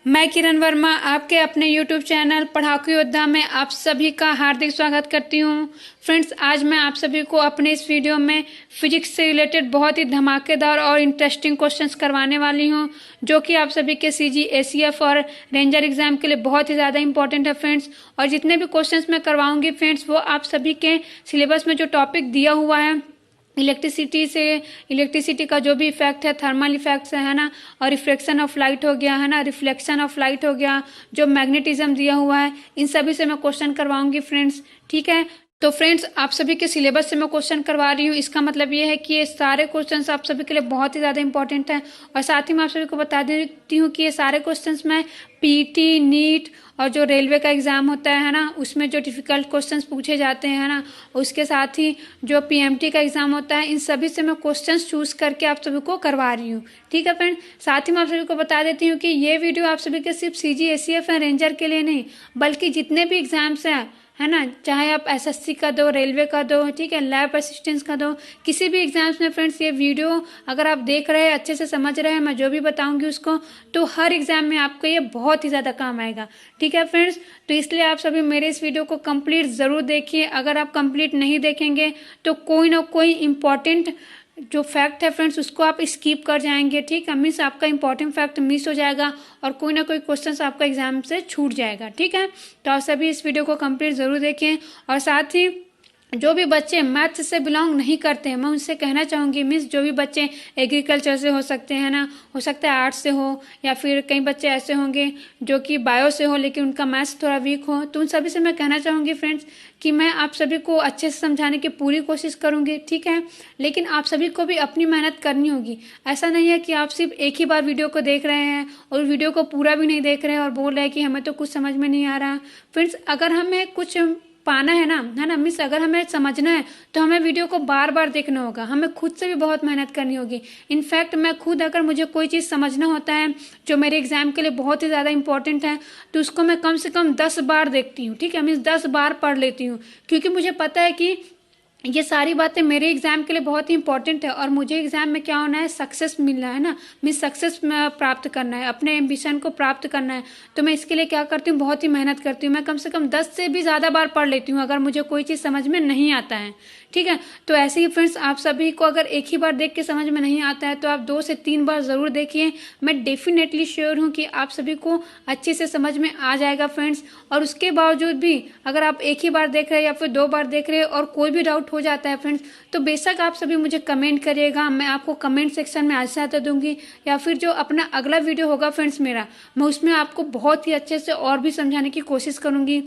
मैं किरण वर्मा आपके अपने YouTube चैनल पढ़ाकू योद्धा में आप सभी का हार्दिक स्वागत करती हूँ। फ्रेंड्स, आज मैं आप सभी को अपने इस वीडियो में फिजिक्स से रिलेटेड बहुत ही धमाकेदार और इंटरेस्टिंग क्वेश्चंस करवाने वाली हूँ, जो कि आप सभी के CG ACF और रेंजर एग्जाम के लिए बहुत ही ज़्यादा इंपॉर्टेंट है फ्रेंड्स। और जितने भी क्वेश्चंस मैं करवाऊंगी फ्रेंड्स, वो आप सभी के सिलेबस में जो टॉपिक दिया हुआ है इलेक्ट्रिसिटी का जो भी इफेक्ट है, थर्मल इफेक्ट्स है ना, और रिफ्लेक्शन ऑफ लाइट हो गया है ना, रिफ्लेक्शन ऑफ लाइट हो गया, जो मैग्नेटिज्म दिया हुआ है, इन सभी से मैं क्वेश्चन करवाऊंगी फ्रेंड्स। ठीक है, तो फ्रेंड्स आप सभी के सिलेबस से मैं क्वेश्चन करवा रही हूँ। इसका मतलब ये है कि ये सारे क्वेश्चंस आप सभी के लिए बहुत ही ज़्यादा इंपॉर्टेंट हैं। और साथ ही मैं आप सभी को बता देती हूँ कि ये सारे क्वेश्चंस मैं पीटी, नीट और जो रेलवे का एग्ज़ाम होता है ना, उसमें जो डिफ़िकल्ट क्वेश्चंस पूछे जाते हैं ना, उसके साथ ही जो PMT का एग्ज़ाम होता है, इन सभी से मैं क्वेश्चंस चूज़ करके आप सभी को करवा रही हूँ। ठीक है फ्रेंड, साथ ही मैं आप सभी को बता देती हूँ कि ये वीडियो आप सभी के सिर्फ CG ACF एंड रेंजर के लिए नहीं, बल्कि जितने भी एग्ज़ाम्स हैं है ना, चाहे आप SSC का दो, रेलवे का दो, ठीक है, लैब असिस्टेंट्स का दो, किसी भी एग्जाम्स में फ्रेंड्स ये वीडियो अगर आप देख रहे हैं, अच्छे से समझ रहे हैं, मैं जो भी बताऊंगी उसको, तो हर एग्जाम में आपको ये बहुत ही ज़्यादा काम आएगा। ठीक है फ्रेंड्स, तो इसलिए आप सभी मेरे इस वीडियो को कंप्लीट ज़रूर देखिए। अगर आप कंप्लीट नहीं देखेंगे तो कोई ना कोई इम्पॉर्टेंट जो फैक्ट है फ्रेंड्स, उसको आप स्किप कर जाएंगे। ठीक है, मीन्स आपका इंपॉर्टेंट फैक्ट मिस हो जाएगा और कोई ना कोई क्वेश्चन आपका एग्जाम से छूट जाएगा। ठीक है, तो आप सभी इस वीडियो को कंप्लीट ज़रूर देखें। और साथ ही जो भी बच्चे मैथ्स से बिलोंग नहीं करते हैं, मैं उनसे कहना चाहूँगी, मीन्स जो भी बच्चे एग्रीकल्चर से हो सकते हैं ना, हो सकता है आर्ट्स से हो, या फिर कई बच्चे ऐसे होंगे जो कि बायो से हो लेकिन उनका मैथ्स थोड़ा वीक हो, तो उन सभी से मैं कहना चाहूँगी फ्रेंड्स कि मैं आप सभी को अच्छे से समझाने की पूरी कोशिश करूँगी। ठीक है, लेकिन आप सभी को भी अपनी मेहनत करनी होगी। ऐसा नहीं है कि आप सिर्फ एक ही बार वीडियो को देख रहे हैं और वीडियो को पूरा भी नहीं देख रहे हैं और बोल रहे हैं कि हमें तो कुछ समझ में नहीं आ रहा। फ्रेंड्स, अगर हमें कुछ पाना है ना मिस, अगर हमें समझना है तो हमें वीडियो को बार बार देखना होगा, हमें खुद से भी बहुत मेहनत करनी होगी। इनफैक्ट मैं खुद, अगर मुझे कोई चीज़ समझना होता है जो मेरे एग्जाम के लिए बहुत ही ज़्यादा इंपॉर्टेंट है, तो उसको मैं कम से कम 10 बार देखती हूँ। ठीक है, मीन्स 10 बार पढ़ लेती हूँ, क्योंकि मुझे पता है कि ये सारी बातें मेरे एग्जाम के लिए बहुत ही इंपॉर्टेंट है। और मुझे एग्जाम में क्या होना है, सक्सेस मिलना है ना, मीन्स सक्सेस प्राप्त करना है, अपने एम्बिशन को प्राप्त करना है। तो मैं इसके लिए क्या करती हूँ, बहुत ही मेहनत करती हूँ। मैं कम से कम 10 से भी ज़्यादा बार पढ़ लेती हूँ अगर मुझे कोई चीज़ समझ में नहीं आता है। ठीक है, तो ऐसे ही फ्रेंड्स आप सभी को अगर एक ही बार देख के समझ में नहीं आता है तो आप 2 से 3 बार ज़रूर देखिए। मैं डेफिनेटली श्योर हूँ कि आप सभी को अच्छे से समझ में आ जाएगा फ्रेंड्स। और उसके बावजूद भी अगर आप एक ही बार देख रहे हैं या फिर 2 बार देख रहे हैं और कोई भी डाउट हो जाता है फ्रेंड्स, तो बेशक आप सभी मुझे कमेंट करिएगा, मैं आपको कमेंट सेक्शन में सहायता दूंगी, या फिर जो अपना अगला वीडियो होगा फ्रेंड्स मेरा, मैं उसमें आपको बहुत ही अच्छे से और भी समझाने की कोशिश करूंगी।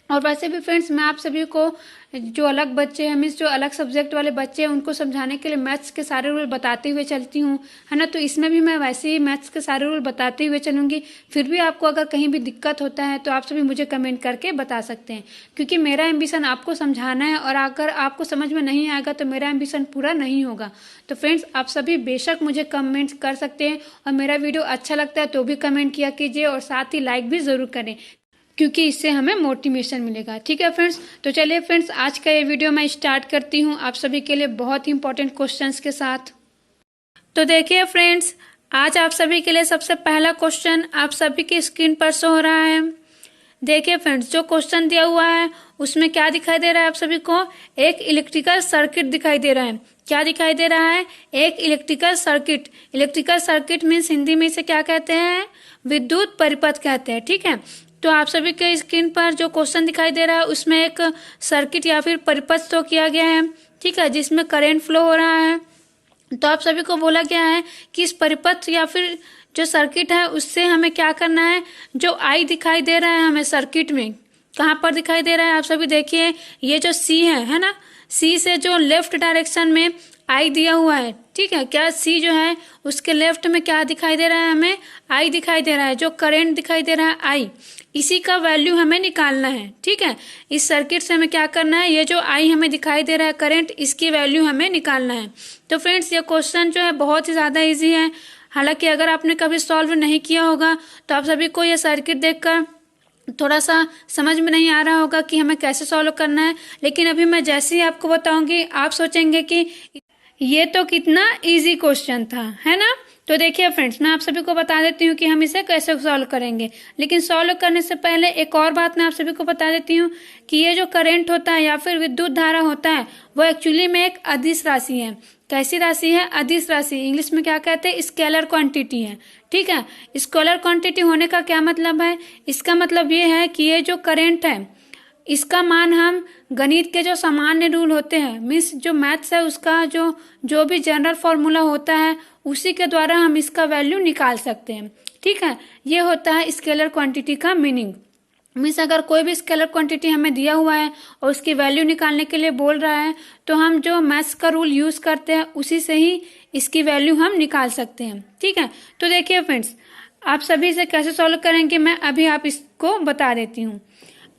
और वैसे भी फ्रेंड्स मैं आप सभी को जो अलग बच्चे हैं, मीन्स जो अलग सब्जेक्ट वाले बच्चे हैं, उनको समझाने के लिए मैथ्स के सारे रूल बताते हुए चलती हूँ, है ना। तो इसमें भी मैं वैसे ही मैथ्स के सारे रूल बताते हुए चलूँगी। फिर भी आपको अगर कहीं भी दिक्कत होता है तो आप सभी मुझे कमेंट करके बता सकते हैं, क्योंकि मेरा एम्बिशन आपको समझाना है। और अगर आपको समझ में नहीं आएगा तो मेरा एम्बिशन पूरा नहीं होगा। तो फ्रेंड्स आप सभी बेशक मुझे कमेंट कर सकते हैं, और मेरा वीडियो अच्छा लगता है तो भी कमेंट किया कीजिए, और साथ ही लाइक भी ज़रूर करें, क्योंकि इससे हमें मोटिवेशन मिलेगा। ठीक है फ्रेंड्स, तो चलिए फ्रेंड्स आज का ये वीडियो मैं स्टार्ट करती हूँ आप सभी के लिए बहुत ही इंपॉर्टेंट क्वेश्चंस के साथ। तो देखिए फ्रेंड्स, आज आप सभी के लिए सबसे पहला क्वेश्चन आप सभी की स्क्रीन पर शो हो रहा है। देखिए फ्रेंड्स, जो क्वेश्चन दिया हुआ है उसमें क्या दिखाई दे रहा है आप सभी को, एक इलेक्ट्रिकल सर्किट दिखाई दे रहा है। क्या दिखाई दे रहा है, एक electrical circuit. Electrical circuit means Hindi में इसे क्या कहते हैं, विद्युत परिपथ कहते हैं। ठीक है, तो आप सभी के स्क्रीन पर जो क्वेश्चन दिखाई दे रहा है उसमें एक सर्किट या फिर परिपथ शो किया गया है, ठीक है, जिसमें करंट फ्लो हो रहा है। तो आप सभी को बोला गया है कि इस परिपथ या फिर जो सर्किट है उससे हमें क्या करना है, जो आई दिखाई दे रहा है हमें सर्किट में, कहाँ पर दिखाई दे रहा है आप सभी देखिए, ये जो सी है ना, सी से जो लेफ्ट डायरेक्शन में आई दिया हुआ है। ठीक है, क्या सी जो है उसके लेफ्ट में क्या दिखाई दे रहा है, हमें आई दिखाई दे रहा है। जो करंट दिखाई दे रहा है आई, इसी का वैल्यू हमें निकालना है। ठीक है, इस सर्किट से हमें क्या करना है, ये जो आई हमें दिखाई दे रहा है करंट, इसकी वैल्यू हमें निकालना है। तो फ्रेंड्स ये क्वेश्चन जो है बहुत ही ज़्यादा ईजी है। हालांकि अगर आपने कभी सॉल्व नहीं किया होगा तो आप सभी को ये सर्किट देखकर थोड़ा सा समझ में नहीं आ रहा होगा कि हमें कैसे सॉल्व करना है, लेकिन अभी मैं जैसे ही आपको बताऊंगी आप सोचेंगे कि ये तो कितना इजी क्वेश्चन था, है ना। तो देखिए फ्रेंड्स, मैं आप सभी को बता देती हूँ कि हम इसे कैसे सॉल्व करेंगे। लेकिन सॉल्व करने से पहले एक और बात मैं आप सभी को बता देती हूँ कि ये जो करंट होता है या फिर विद्युत धारा होता है वो एक्चुअली में एक अदिश राशि है। कैसी राशि है? अदिश राशि। इंग्लिश में क्या कहते हैं? स्केलर क्वांटिटी है। ठीक है, स्केलर क्वांटिटी होने का क्या मतलब है? इसका मतलब ये है कि ये जो करंट है इसका मान हम गणित के जो सामान्य रूल होते हैं, मीन्स जो मैथ्स है उसका जो भी जनरल फॉर्मूला होता है उसी के द्वारा हम इसका वैल्यू निकाल सकते हैं। ठीक है, ये होता है स्केलर क्वांटिटी का मीनिंग। मीन्स अगर कोई भी स्केलर क्वांटिटी हमें दिया हुआ है और उसकी वैल्यू निकालने के लिए बोल रहा है तो हम जो मैथ्स का रूल यूज करते हैं उसी से ही इसकी वैल्यू हम निकाल सकते हैं। ठीक है, तो देखिए फ्रेंड्स, आप सभी इसे कैसे सॉल्व करेंगे मैं अभी आप इसको बता देती हूँ।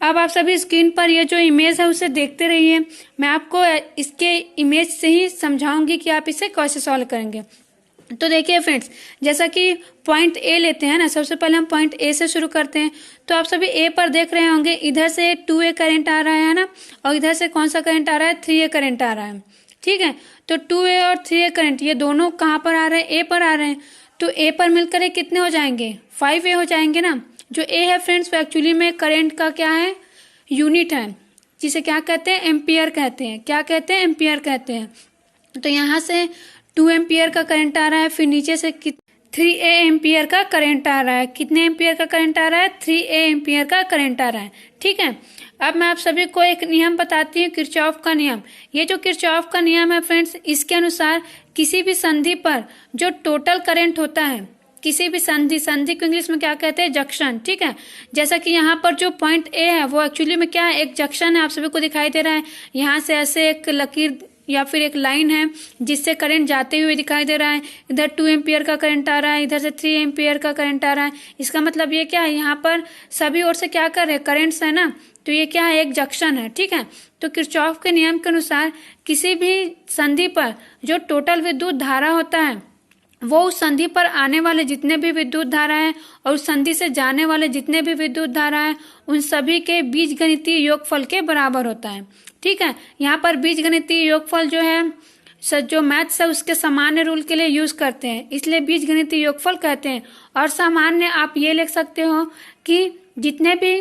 अब आप सभी स्क्रीन पर ये जो इमेज है उसे देखते रहिए। मैं आपको इसके इमेज से ही समझाऊंगी कि आप इसे कैसे सॉल्व करेंगे। तो देखिए फ्रेंड्स, जैसा कि पॉइंट ए लेते हैं ना, सबसे पहले हम पॉइंट ए से शुरू करते हैं। तो आप सभी ए पर देख रहे होंगे, इधर से 2A करंट आ रहा है ना, और इधर से कौन सा करंट आ रहा है? 3A करंट आ रहा है। ठीक है, तो 2A और 3A करंट ये दोनों कहाँ पर आ रहे हैं? ए पर आ रहे हैं। तो ए पर मिलकर ये कितने हो जाएंगे? 5A हो जाएंगे ना। जो ए है फ्रेंड्स वो एक्चुअली में करंट का क्या है? यूनिट है, जिसे क्या कहते हैं? एम्पियर कहते हैं। क्या कहते हैं? एम्पियर कहते हैं। तो यहाँ से 2 एम्पियर का करंट आ रहा है, फिर नीचे से 3A एम्पियर का करंट आ रहा है। कितने एम्पियर का करंट आ रहा है? 3A एम्पियर का करंट आ रहा है। ठीक है, अब मैं आप सभी को एक नियम बताती हूँ, किरचॉफ का नियम। ये जो किरचॉफ का नियम है फ्रेंड्स, इसके अनुसार किसी भी संधि पर जो टोटल करंट होता है, किसी भी संधि को इंग्लिश में क्या कहते हैं? जंक्शन। ठीक है, जैसा कि यहाँ पर जो पॉइंट ए है वो एक्चुअली में क्या है? एक जंक्शन है। आप सभी को दिखाई दे रहा है, यहाँ से ऐसे एक लकीर या फिर एक लाइन है जिससे करंट जाते हुए दिखाई दे रहा है। इधर 2 एम्पियर का करंट आ रहा है, इधर से 3 एम्पियर का करंट आ रहा है। इसका मतलब ये क्या है? यहाँ पर सभी ओर से क्या कर रहे हैं? करंट्स है ना, तो ये क्या है? एक जंक्शन है। ठीक है, तो किरचॉफ के नियम के अनुसार किसी भी संधि पर जो टोटल विद्युत धारा होता है वो उस संधि पर आने वाले जितने भी विद्युत धारा है और उस संधि से जाने वाले जितने भी विद्युत धारा है उन सभी के बीजगणितीय योगफल के बराबर होता है। ठीक है, यहाँ पर बीजगणितीय योगफल जो है जो मैथ्स है उसके सामान्य रूल के लिए यूज करते हैं, इसलिए बीजगणितीय योगफल कहते हैं। और सामान्य आप ये लिख सकते हो कि जितने भी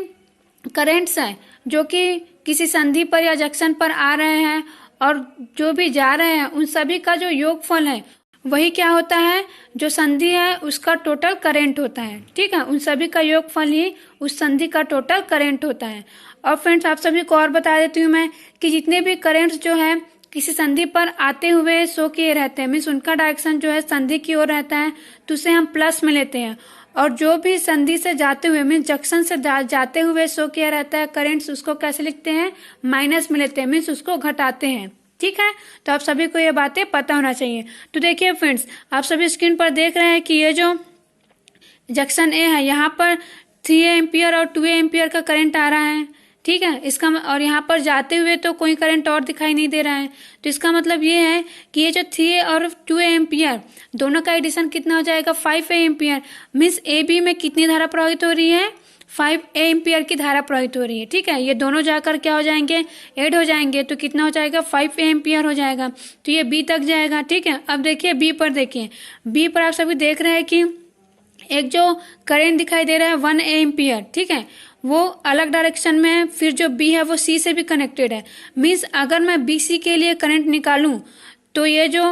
करेंट्स हैं जो कि किसी संधि पर या जंक्शन पर आ रहे हैं और जो भी जा रहे हैं उन सभी का जो योगफल है वही क्या होता है? जो संधि है उसका टोटल करंट होता है। ठीक है, उन सभी का योगफल ही उस संधि का टोटल करंट होता है। और फ्रेंड्स, आप सभी को और बता देती हूँ मैं कि जितने भी करंट्स जो है किसी संधि पर आते हुए शो किए रहते हैं, मीन्स उनका डायरेक्शन जो है संधि की ओर रहता है, तो उसे हम प्लस में लेते हैं। और जो भी संधि से जाते हुए मीन्स जंक्शन से जाते हुए शो किया रहता है करंट्स, उसको कैसे लिखते हैं? माइनस में लेते हैं, मीन्स उसको घटाते हैं। ठीक है, तो आप सभी को ये बातें पता होना चाहिए। तो देखिए फ्रेंड्स, आप सभी स्क्रीन पर देख रहे हैं कि ये जो जंक्शन ए है यहाँ पर 3 एम्पियर और 2 एम्पियर का करंट आ रहा है। ठीक है, इसका और यहाँ पर जाते हुए तो कोई करंट और दिखाई नहीं दे रहा है। तो इसका मतलब ये है कि ये जो 3 और 2 एम्पियर दोनों का एडिशन कितना हो जाएगा? 5 एम्पियर। मीन्स ए बी में कितनी धारा प्रवाहित हो रही है? 5 एम्पियर की धारा प्रवाहित हो रही है। ठीक है, ये दोनों जाकर क्या हो जाएंगे? ऐड हो जाएंगे, तो कितना हो जाएगा? 5 एम्पियर हो जाएगा। तो ये बी तक जाएगा। ठीक है, अब देखिए बी पर, देखिए बी पर आप सभी देख रहे हैं कि एक जो करंट दिखाई दे रहा है 1 एम्पियर। ठीक है, वो अलग डायरेक्शन में है, फिर जो बी है वो सी से भी कनेक्टेड है। मीन्स अगर मैं बी सी के लिए करंट निकालूं तो ये जो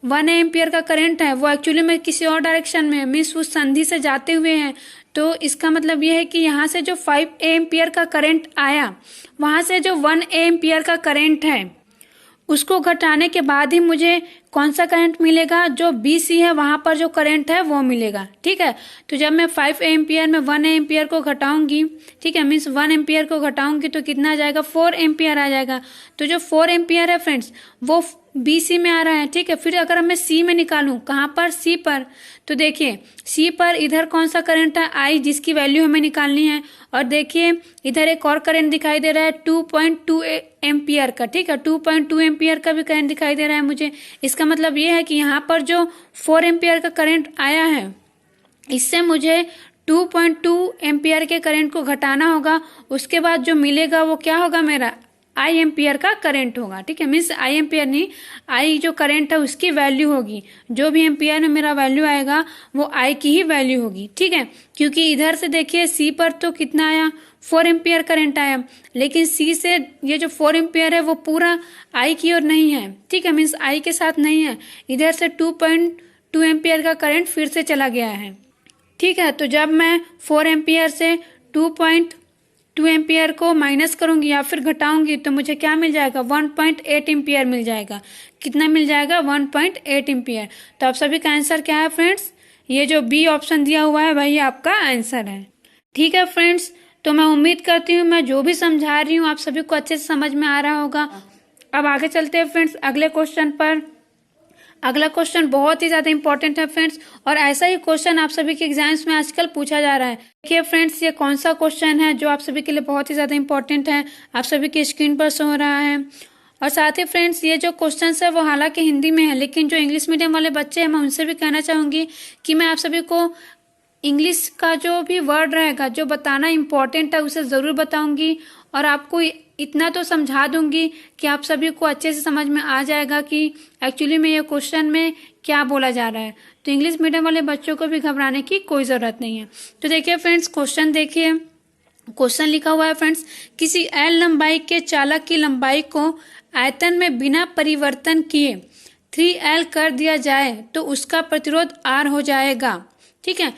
1 एम्पियर का करंट है वो एक्चुअली में किसी और डायरेक्शन में है, मीन्स उस संधि से जाते हुए हैं। तो इसका मतलब ये है कि यहाँ से जो 5 एम्पियर का करंट आया वहां से जो 1 एम्पियर का करंट है उसको घटाने के बाद ही मुझे कौन सा करंट मिलेगा? जो BC है वहां पर जो करंट है वो मिलेगा। ठीक है, तो जब मैं 5 एम्पियर में 1 एम्पियर को घटाऊंगी, ठीक है, मीन्स 1 एम्पियर को घटाऊंगी तो कितना आ जाएगा? 4 एम्पियर आ जाएगा। तो जो 4 एम्पियर है फ्रेंड्स वो BC में आ रहा है। ठीक है, फिर अगर मैं C में निकालूं, कहाँ पर? C पर, तो देखिए C पर इधर कौन सा करंट है? I, जिसकी वैल्यू हमें निकालनी है। और देखिए इधर एक और करंट दिखाई दे रहा है 2.2 एम्पियर का। ठीक है, 2.2 एम्पियर का भी करंट दिखाई दे रहा है मुझे। इसका मतलब ये है कि यहाँ पर जो 4 एम्पियर का करंट आया है इससे मुझे 2.2 एम्पियर के करंट को घटाना होगा। उसके बाद जो मिलेगा वो क्या होगा? मेरा आई एम्पियर का करंट होगा, ठीक है। मीन्स आई एम्पियर नहीं, आई जो करंट है उसकी वैल्यू होगी, जो भी एम्पियर में मेरा वैल्यू आएगा वो आई की ही वैल्यू होगी, ठीक है। क्योंकि इधर से देखिए सी पर तो कितना आया, 4 एम्पियर करंट आया, लेकिन सी से ये जो 4 एम्पियर है वो पूरा आई की ओर नहीं है, ठीक है। मीन्स आई के साथ नहीं है, इधर से 2.2 एम्पियर का करंट फिर से चला गया है, ठीक है। तो जब मैं 4 एम्पियर से 2.2 एम्पियर को माइनस करूंगी या फिर घटाऊंगी तो मुझे क्या मिल जाएगा, 1.8 एम्पियर मिल जाएगा। कितना मिल जाएगा, 1.8 एम्पियर। तो आप सभी का आंसर क्या है फ्रेंड्स, ये जो बी ऑप्शन दिया हुआ है वही आपका आंसर है, ठीक है फ्रेंड्स। तो मैं उम्मीद करती हूँ मैं जो भी समझा रही हूँ आप सभी को अच्छे से समझ में आ रहा होगा। अब आगे चलते हैं फ्रेंड्स अगले क्वेश्चन पर। अगला क्वेश्चन बहुत ही ज्यादा इंपॉर्टेंट है फ्रेंड्स, और ऐसा ही क्वेश्चन आप सभी के एग्जाम्स में आजकल पूछा जा रहा है। देखिए फ्रेंड्स ये कौन सा क्वेश्चन है जो आप सभी के लिए बहुत ही ज्यादा इंपॉर्टेंट है, आप सभी की स्क्रीन पर शो हो रहा है। और साथ ही फ्रेंड्स ये जो क्वेश्चन है वो हालांकि हिंदी में है, लेकिन जो इंग्लिश मीडियम वाले बच्चे हैं मैं उनसे भी कहना चाहूंगी कि मैं आप सभी को इंग्लिश का जो भी वर्ड रहेगा जो बताना इम्पोर्टेंट है उसे ज़रूर बताऊंगी, और आपको इतना तो समझा दूंगी कि आप सभी को अच्छे से समझ में आ जाएगा कि एक्चुअली में ये क्वेश्चन में क्या बोला जा रहा है। तो इंग्लिश मीडियम वाले बच्चों को भी घबराने की कोई ज़रूरत नहीं है। तो देखिए फ्रेंड्स क्वेश्चन देखिए, क्वेश्चन लिखा हुआ है फ्रेंड्स, किसी एल लंबाई के चालक की लंबाई को आयतन में बिना परिवर्तन किए 3L कर दिया जाए तो उसका प्रतिरोध R हो जाएगा, ठीक है।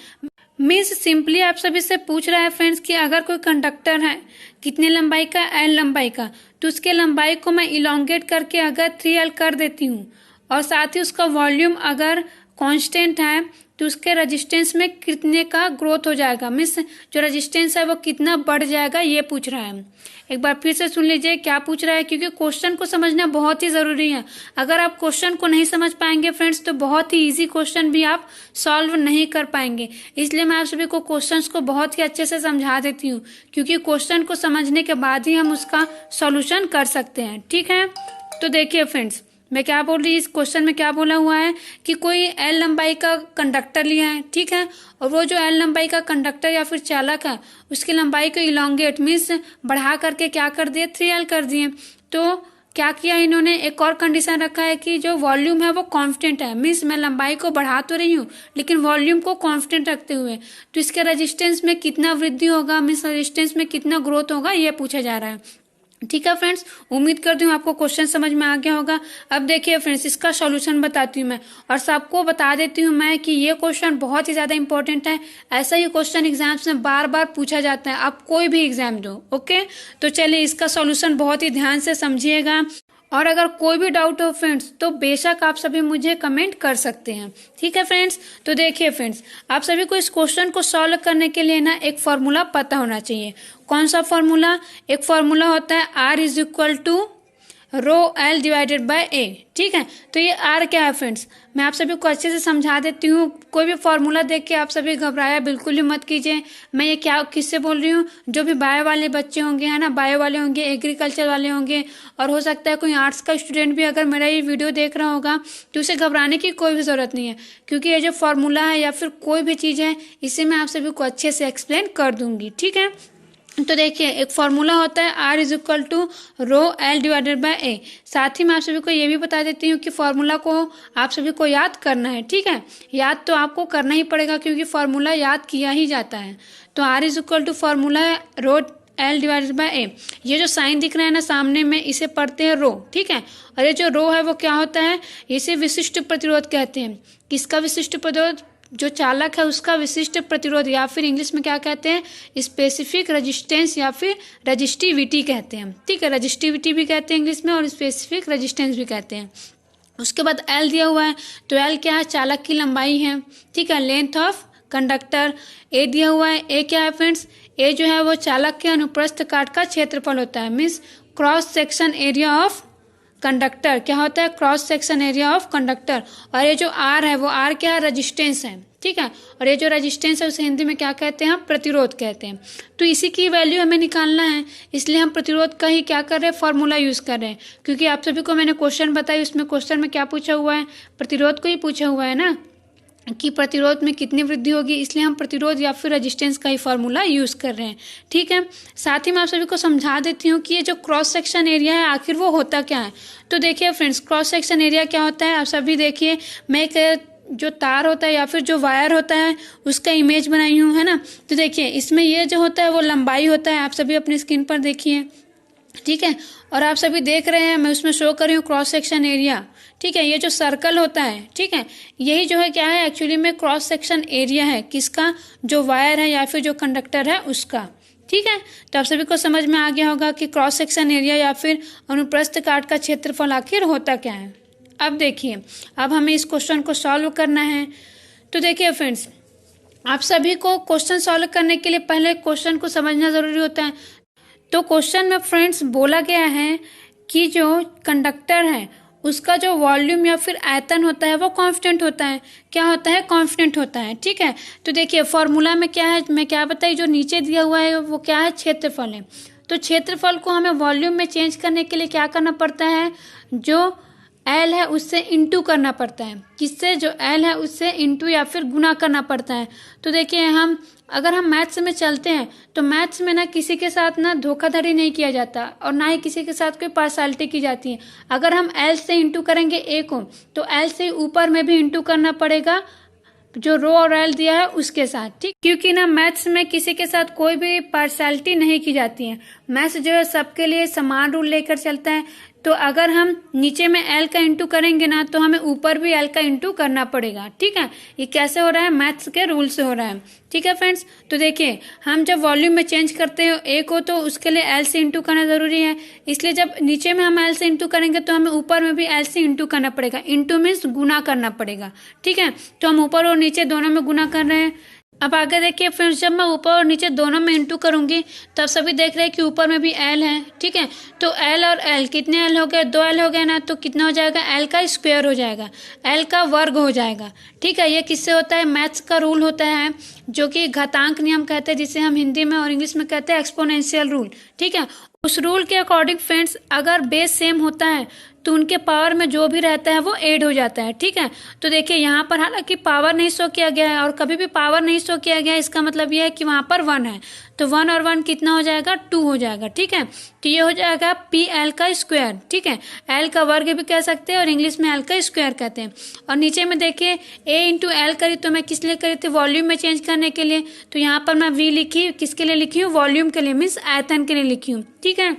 मीन्स सिंपली आप सभी से पूछ रहा है फ्रेंड्स कि अगर कोई कंडक्टर है कितने लंबाई का, एल लंबाई का, तो उसके लंबाई को मैं इलोंगेट करके अगर 3L कर देती हूँ और साथ ही उसका वॉल्यूम अगर कांस्टेंट है तो उसके रेजिस्टेंस में कितने का ग्रोथ हो जाएगा, मीन्स जो रेजिस्टेंस है वो कितना बढ़ जाएगा, ये पूछ रहा है। एक बार फिर से सुन लीजिए क्या पूछ रहा है, क्योंकि क्वेश्चन को समझना बहुत ही ज़रूरी है। अगर आप क्वेश्चन को नहीं समझ पाएंगे फ्रेंड्स तो बहुत ही इजी क्वेश्चन भी आप सॉल्व नहीं कर पाएंगे। इसलिए मैं आप सभी को क्वेश्चंस को बहुत ही अच्छे से समझा देती हूँ, क्योंकि क्वेश्चन को समझने के बाद ही हम उसका सॉल्यूशन कर सकते हैं, ठीक है। तो देखिए फ्रेंड्स मैं क्या बोल रही, इस क्वेश्चन में क्या बोला हुआ है कि कोई एल लंबाई का कंडक्टर लिया है, ठीक है, और वो जो एल लंबाई का कंडक्टर या फिर चालक है उसकी लंबाई को इलोंगेट मीन्स बढ़ा करके क्या कर दिए, 3L कर दिए। तो क्या किया इन्होंने, एक और कंडीशन रखा है कि जो वॉल्यूम है वो कांस्टेंट है, मीन्स मैं लंबाई को बढ़ा तो रही हूँ लेकिन वॉल्यूम को कांस्टेंट रखते हुए, तो इसके रेजिस्टेंस में कितना वृद्धि होगा, मीन्स रेजिस्टेंस में कितना ग्रोथ होगा, ये पूछा जा रहा है, ठीक है फ्रेंड्स। उम्मीद करती हूँ आपको क्वेश्चन समझ में आ गया होगा। अब देखिए फ्रेंड्स इसका सॉल्यूशन बताती हूँ मैं, और सबको बता देती हूँ मैं कि ये क्वेश्चन बहुत ही ज़्यादा इंपॉर्टेंट है। ऐसा ही क्वेश्चन एग्जाम्स में बार बार पूछा जाता है, आप कोई भी एग्जाम दो, ओके। तो चलिए इसका सॉल्यूशन बहुत ही ध्यान से समझिएगा, और अगर कोई भी डाउट हो फ्रेंड्स तो बेशक आप सभी मुझे कमेंट कर सकते हैं, ठीक है फ्रेंड्स। तो देखिए फ्रेंड्स आप सभी को इस क्वेश्चन को सॉल्व करने के लिए ना एक फॉर्मूला पता होना चाहिए। कौन सा फॉर्मूला, एक फॉर्मूला होता है R is equal to rho L divided by A, ठीक है। तो ये R क्या है फ्रेंड्स, मैं आप सभी को अच्छे से समझा देती हूँ। कोई भी फॉर्मूला देख के आप सभी घबराया बिल्कुल ही मत कीजिए। मैं ये क्या किससे बोल रही हूँ, जो भी बायो वाले बच्चे होंगे है ना, बायो वाले होंगे, एग्रीकल्चर वाले होंगे, और हो सकता है कोई आर्ट्स का स्टूडेंट भी अगर मेरा ये वीडियो देख रहा होगा तो उसे घबराने की कोई भी ज़रूरत नहीं है, क्योंकि ये जो फॉर्मूला है या फिर कोई भी चीज़ है इसे मैं आप सभी को अच्छे से एक्सप्लेन कर दूंगी, ठीक है। तो देखिए एक फॉर्मूला होता है R is equal to rho L divided by A. साथ ही मैं आप सभी को ये भी बता देती हूँ कि फॉर्मूला को आप सभी को याद करना है, ठीक है। याद तो आपको करना ही पड़ेगा क्योंकि फॉर्मूला याद किया ही जाता है। तो R is equal to formula है rho L divided by A. ये जो साइन दिख रहा है ना सामने में, इसे पढ़ते हैं रो, ठीक है। और ये जो रो है वो क्या होता है, इसे विशिष्ट प्रतिरोध कहते हैं। किसका विशिष्ट प्रतिरोध, जो चालक है उसका विशिष्ट प्रतिरोध, या फिर इंग्लिश में क्या कहते हैं, स्पेसिफिक रेजिस्टेंस या फिर रजिस्टिविटी कहते हैं, ठीक है। रजिस्टिविटी भी कहते हैं इंग्लिश में और स्पेसिफिक रेजिस्टेंस भी कहते हैं। उसके बाद एल दिया हुआ है, तो एल क्या है, चालक की लंबाई है, ठीक है, लेंथ ऑफ कंडक्टर। ए दिया हुआ है, ए क्या है फ्रेंड्स, ए जो है वो चालक के अनुप्रस्थ काट का क्षेत्रफल होता है, means cross section area of conductor. क्या होता है, cross section area of conductor. और ये जो R है वो R क्या है, रेजिस्टेंस है, ठीक है। और ये जो रेजिस्टेंस है उसे हिंदी में क्या कहते हैं, हम प्रतिरोध कहते हैं। तो इसी की वैल्यू हमें निकालना है, इसलिए हम प्रतिरोध का ही क्या कर रहे हैं, फॉर्मूला यूज कर रहे हैं। क्योंकि आप सभी को मैंने क्वेश्चन बताई, उसमें क्वेश्चन में क्या पूछा हुआ है, प्रतिरोध को ही पूछा हुआ है ना। कि प्रतिरोध में कितनी वृद्धि होगी, इसलिए हम प्रतिरोध या फिर रेजिस्टेंस का ही फॉर्मूला यूज़ कर रहे हैं। ठीक है, साथ ही मैं आप सभी को समझा देती हूँ कि ये जो क्रॉस सेक्शन एरिया है आखिर वो होता क्या है। तो देखिए फ्रेंड्स, क्रॉस सेक्शन एरिया क्या होता है, आप सभी देखिए, मैं एक जो तार होता है या फिर जो वायर होता है उसका इमेज बनाई हूँ, है ना। तो देखिए इसमें ये जो होता है वो लंबाई होता है, आप सभी अपनी स्क्रीन पर देखिए। ठीक है, और आप सभी देख रहे हैं मैं उसमें शो कर रही हूँ क्रॉस सेक्शन एरिया। ठीक है, ये जो सर्कल होता है, ठीक है, यही जो है क्या है, एक्चुअली में क्रॉस सेक्शन एरिया है, किसका, जो वायर है या फिर जो कंडक्टर है उसका। ठीक है, तो आप सभी को समझ में आ गया होगा कि क्रॉस सेक्शन एरिया या फिर अनुप्रस्थ काट का क्षेत्रफल आखिर होता क्या है। अब देखिए, अब हमें इस क्वेश्चन को सॉल्व करना है। तो देखिए फ्रेंड्स, आप सभी को क्वेश्चन सॉल्व करने के लिए पहले क्वेश्चन को समझना ज़रूरी होता है। तो क्वेश्चन में फ्रेंड्स बोला गया है कि जो कंडक्टर है उसका जो वॉल्यूम या फिर आयतन होता है वो कांस्टेंट होता है। क्या होता है, कांस्टेंट होता है। ठीक है, तो देखिए फॉर्मूला में क्या है, मैं क्या बताई, जो नीचे दिया हुआ है वो क्या है, क्षेत्रफल है। तो क्षेत्रफल को हमें वॉल्यूम में चेंज करने के लिए क्या करना पड़ता है, जो एल है उससे इंटू करना पड़ता है। किससे, जो एल है उससे इंटू या फिर गुना करना पड़ता है। तो देखिए अगर हम मैथ्स में चलते हैं तो मैथ्स में ना किसी के साथ ना धोखाधड़ी नहीं किया जाता और ना ही किसी के साथ कोई पार्शलिटी की जाती है। अगर हम एल से इंटू करेंगे ए को, तो एल से ऊपर में भी इंटू करना पड़ेगा जो रो और एल दिया है उसके साथ। ठीक, क्योंकि ना मैथ्स में किसी के साथ कोई भी पार्शलिटी नहीं की जाती है। मैथ्स जो है सबके लिए समान रूल लेकर चलता है। तो अगर हम नीचे में एल का इंटू करेंगे ना तो हमें ऊपर भी एल का इंटू करना पड़ेगा। ठीक है, ये कैसे हो रहा है, मैथ्स के रूल से हो रहा है। ठीक है फ्रेंड्स, तो देखिए हम जब वॉल्यूम में चेंज करते हैं ए को तो उसके लिए एल से इंटू करना ज़रूरी है। इसलिए जब नीचे में हम एल से इंटू करेंगे तो हमें ऊपर में भी एल से इंटू करना पड़ेगा। इंटू मीन्स गुना करना पड़ेगा। ठीक है, तो हम ऊपर और नीचे दोनों में गुना कर रहे हैं। अब आगे देखिए फ्रेंड्स, जब मैं ऊपर और नीचे दोनों में इंटू करूंगी तब सभी देख रहे हैं कि ऊपर में भी एल है। ठीक है, तो एल और एल कितने एल हो गए, 2 एल हो गए ना, तो कितना हो जाएगा, एल का स्क्वायर हो जाएगा, एल का वर्ग हो जाएगा। ठीक है, ये किससे होता है, मैथ्स का रूल होता है जो कि घातांक नियम कहते हैं, जिसे हम हिंदी में और इंग्लिश में कहते हैं एक्सपोनेंशियल रूल। ठीक है, उस रूल के अकॉर्डिंग फ्रेंड्स अगर बेस सेम होता है तो उनके पावर में जो भी रहता है वो ऐड हो जाता है। ठीक है, तो देखिए यहाँ पर हालांकि पावर नहीं शो किया गया है और कभी भी पावर नहीं शो किया गया है, इसका मतलब ये है कि वहाँ पर 1 है। तो 1 और 1 कितना हो जाएगा, 2 हो जाएगा। ठीक है, तो ये हो जाएगा पी एल का स्क्वायर। ठीक है, एल का वर्ग भी कह सकते हैं और इंग्लिश में एल का स्क्वायर कहते हैं। और नीचे में देखिए ए इंटू एल करी, तो मैं किस लिए करी थी, वॉल्यूम में चेंज करने के लिए। तो यहाँ पर मैं वी लिखी, किसके लिए लिखी हूँ, वॉल्यूम के लिए, मीन्स आयतन के लिए लिखी हूँ। ठीक है,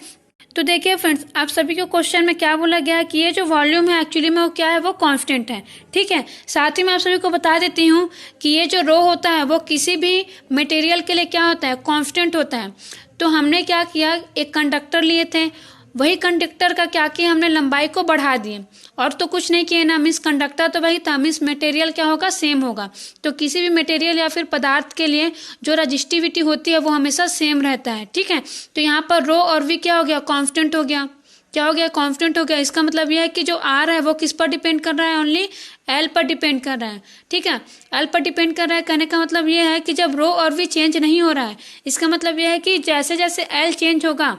तो देखिए फ्रेंड्स, आप सभी को क्वेश्चन में क्या बोला गया है कि ये जो वॉल्यूम है एक्चुअली में वो क्या है, वो कांस्टेंट है। ठीक है, साथ ही मैं आप सभी को बता देती हूँ कि ये जो रो होता है वो किसी भी मटेरियल के लिए क्या होता है, कांस्टेंट होता है। तो हमने क्या किया, एक कंडक्टर लिए थे, वही कंडक्टर का क्या किया, हमने लंबाई को बढ़ा दिए और तो कुछ नहीं किए ना, मीन्स कंडक्टर तो वही था, मीन्स मटेरियल क्या होगा, सेम होगा। तो किसी भी मटेरियल या फिर पदार्थ के लिए जो रजिस्टिविटी होती है वो हमेशा सेम रहता है। ठीक है, तो यहाँ पर रो और वी क्या हो गया, कांस्टेंट हो गया। क्या हो गया, कांस्टेंट हो गया। इसका मतलब यह है कि जो आर है वो किस पर डिपेंड कर रहा है, ओनली एल पर डिपेंड कर रहा है। ठीक है, एल पर डिपेंड कर रहा है, कहने का मतलब यह है कि जब रो और वी चेंज नहीं हो रहा है, इसका मतलब यह है कि जैसे जैसे एल चेंज होगा,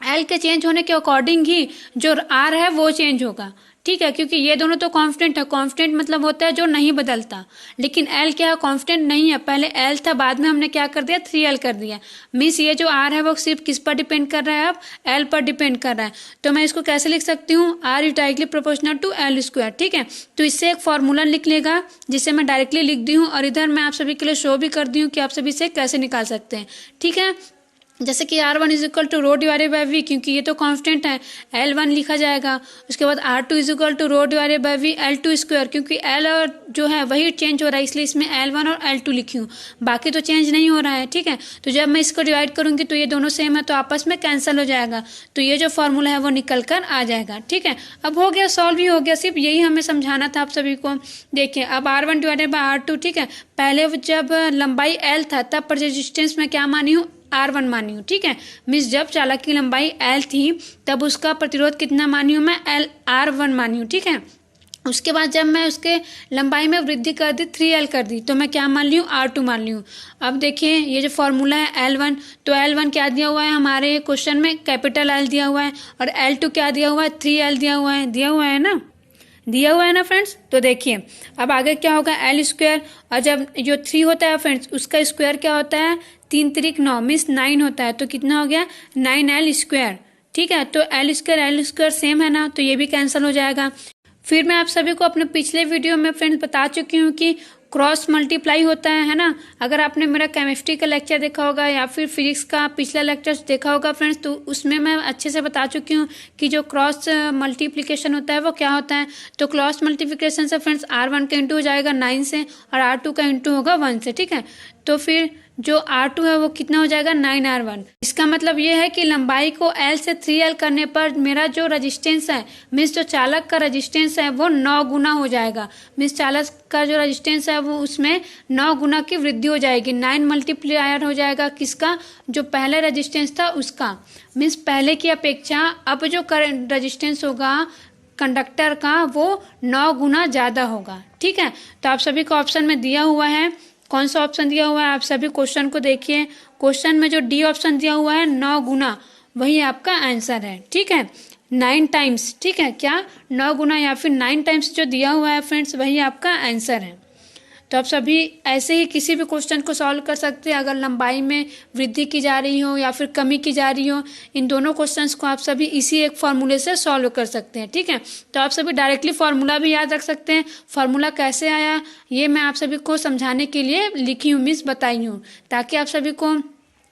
एल के चेंज होने के अकॉर्डिंग ही जो आर है वो चेंज होगा। ठीक है, क्योंकि ये दोनों तो कांस्टेंट है, कांस्टेंट मतलब होता है जो नहीं बदलता, लेकिन एल क्या है, कांस्टेंट नहीं है। पहले एल था, बाद में हमने क्या कर दिया, 3L कर दिया। मीन्स ये जो आर है वो सिर्फ किस पर डिपेंड कर रहा है, अब एल पर डिपेंड कर रहा है। तो मैं इसको कैसे लिख सकती हूँ, R is directly proportional to L square. ठीक है, तो इससे एक फॉर्मूला लिख लेगा जिसे मैं डायरेक्टली लिख दी हूँ और इधर मैं आप सभी के लिए शो भी कर दी हूँ कि आप सभी से कैसे निकाल सकते हैं। ठीक है, जैसे कि R1 is equal to rho divided by V, क्योंकि ये तो कांस्टेंट है, L1 लिखा जाएगा। उसके बाद R2 is equal to rho divided by V L2 square, क्योंकि L और जो है वही चेंज हो रहा है, इसलिए इसमें L1 और L2 लिखी हूँ, बाकी तो चेंज नहीं हो रहा है। ठीक है, तो जब मैं इसको डिवाइड करूंगी तो ये दोनों सेम है तो आपस में कैंसिल हो जाएगा, तो ये जो फॉर्मूला है वो निकल कर आ जाएगा। ठीक है, अब हो गया, सॉल्व भी हो गया, सिर्फ यही हमें समझाना था आप सभी को। देखिए अब R1 डिवाइडेड बाई R2। ठीक है, पहले जब लंबाई L था तब पर रेजिस्टेंस में क्या मानी हूँ, R1 मानी हूँ। ठीक है, मीन्स जब चालक की लंबाई L थी तब उसका प्रतिरोध कितना मानी हूँ मैं, R1 मानी हूँ। ठीक है, उसके बाद जब मैं उसके लंबाई में वृद्धि कर दी, 3L कर दी, तो मैं क्या मान ली हूँ, R2 मान ली हूँ। अब देखिए ये जो फॉर्मूला है L1, तो L1 क्या दिया हुआ है हमारे क्वेश्चन में, कैपिटल L दिया हुआ है, और L2 क्या दिया हुआ है, 3L दिया हुआ है ना। दिया हुआ है ना फ्रेंड्स। तो देखिए अब आगे क्या होगा, एल स्क्वायर, और जब जो 3 होता है फ्रेंड्स उसका स्क्वायर क्या होता है, 3 त्रिक 9 मीन्स 9 होता है, तो कितना हो गया 9l स्क्वायर। ठीक है, तो एल स्क्वायर सेम है ना, तो ये भी कैंसिल हो जाएगा। फिर मैं आप सभी को अपने पिछले वीडियो में फ्रेंड्स बता चुकी हूँ कि क्रॉस मल्टीप्लाई होता है ना। अगर आपने मेरा केमिस्ट्री का लेक्चर देखा होगा या फिर फिजिक्स का पिछला लेक्चर देखा होगा फ्रेंड्स, तो उसमें मैं अच्छे से बता चुकी हूँ कि जो क्रॉस मल्टीप्लिकेशन होता है वो क्या होता है। तो क्रॉस मल्टीप्लिकेशन से फ्रेंड्स R1 का इंटू हो जाएगा 9 से और R2 का इंटू होगा 1 से। ठीक है, तो फिर जो R2 है वो कितना हो जाएगा 9R1। इसका मतलब ये है कि लंबाई को L से 3L करने पर मेरा जो रेजिस्टेंस है मीन्स जो चालक का रेजिस्टेंस है वो 9 गुना हो जाएगा। मीन्स चालक का जो रेजिस्टेंस है वो उसमें 9 गुना की वृद्धि हो जाएगी। 9 मल्टीप्लायर हो जाएगा किसका, जो पहले रेजिस्टेंस था उसका। मीन्स पहले की अपेक्षा अब जो करंट रेजिस्टेंस होगा कंडक्टर का वो 9 गुना ज़्यादा होगा। ठीक है, तो आप सभी को ऑप्शन में दिया हुआ है, कौन सा ऑप्शन दिया हुआ है आप सभी क्वेश्चन को देखिए। क्वेश्चन में जो डी ऑप्शन दिया हुआ है 9 गुना, वही आपका आंसर है। ठीक है, 9 टाइम्स। ठीक है, क्या 9 गुना या फिर 9 टाइम्स जो दिया हुआ है फ्रेंड्स वही आपका आंसर है। तो आप सभी ऐसे ही किसी भी क्वेश्चन को सॉल्व कर सकते हैं। अगर लंबाई में वृद्धि की जा रही हो या फिर कमी की जा रही हो, इन दोनों क्वेश्चंस को आप सभी इसी एक फार्मूले से सॉल्व कर सकते हैं। ठीक है, तो आप सभी डायरेक्टली फार्मूला भी याद रख सकते हैं। फार्मूला कैसे आया ये मैं आप सभी को समझाने के लिए लिखी हूँ, मीन्स बताई हूँ, ताकि आप सभी को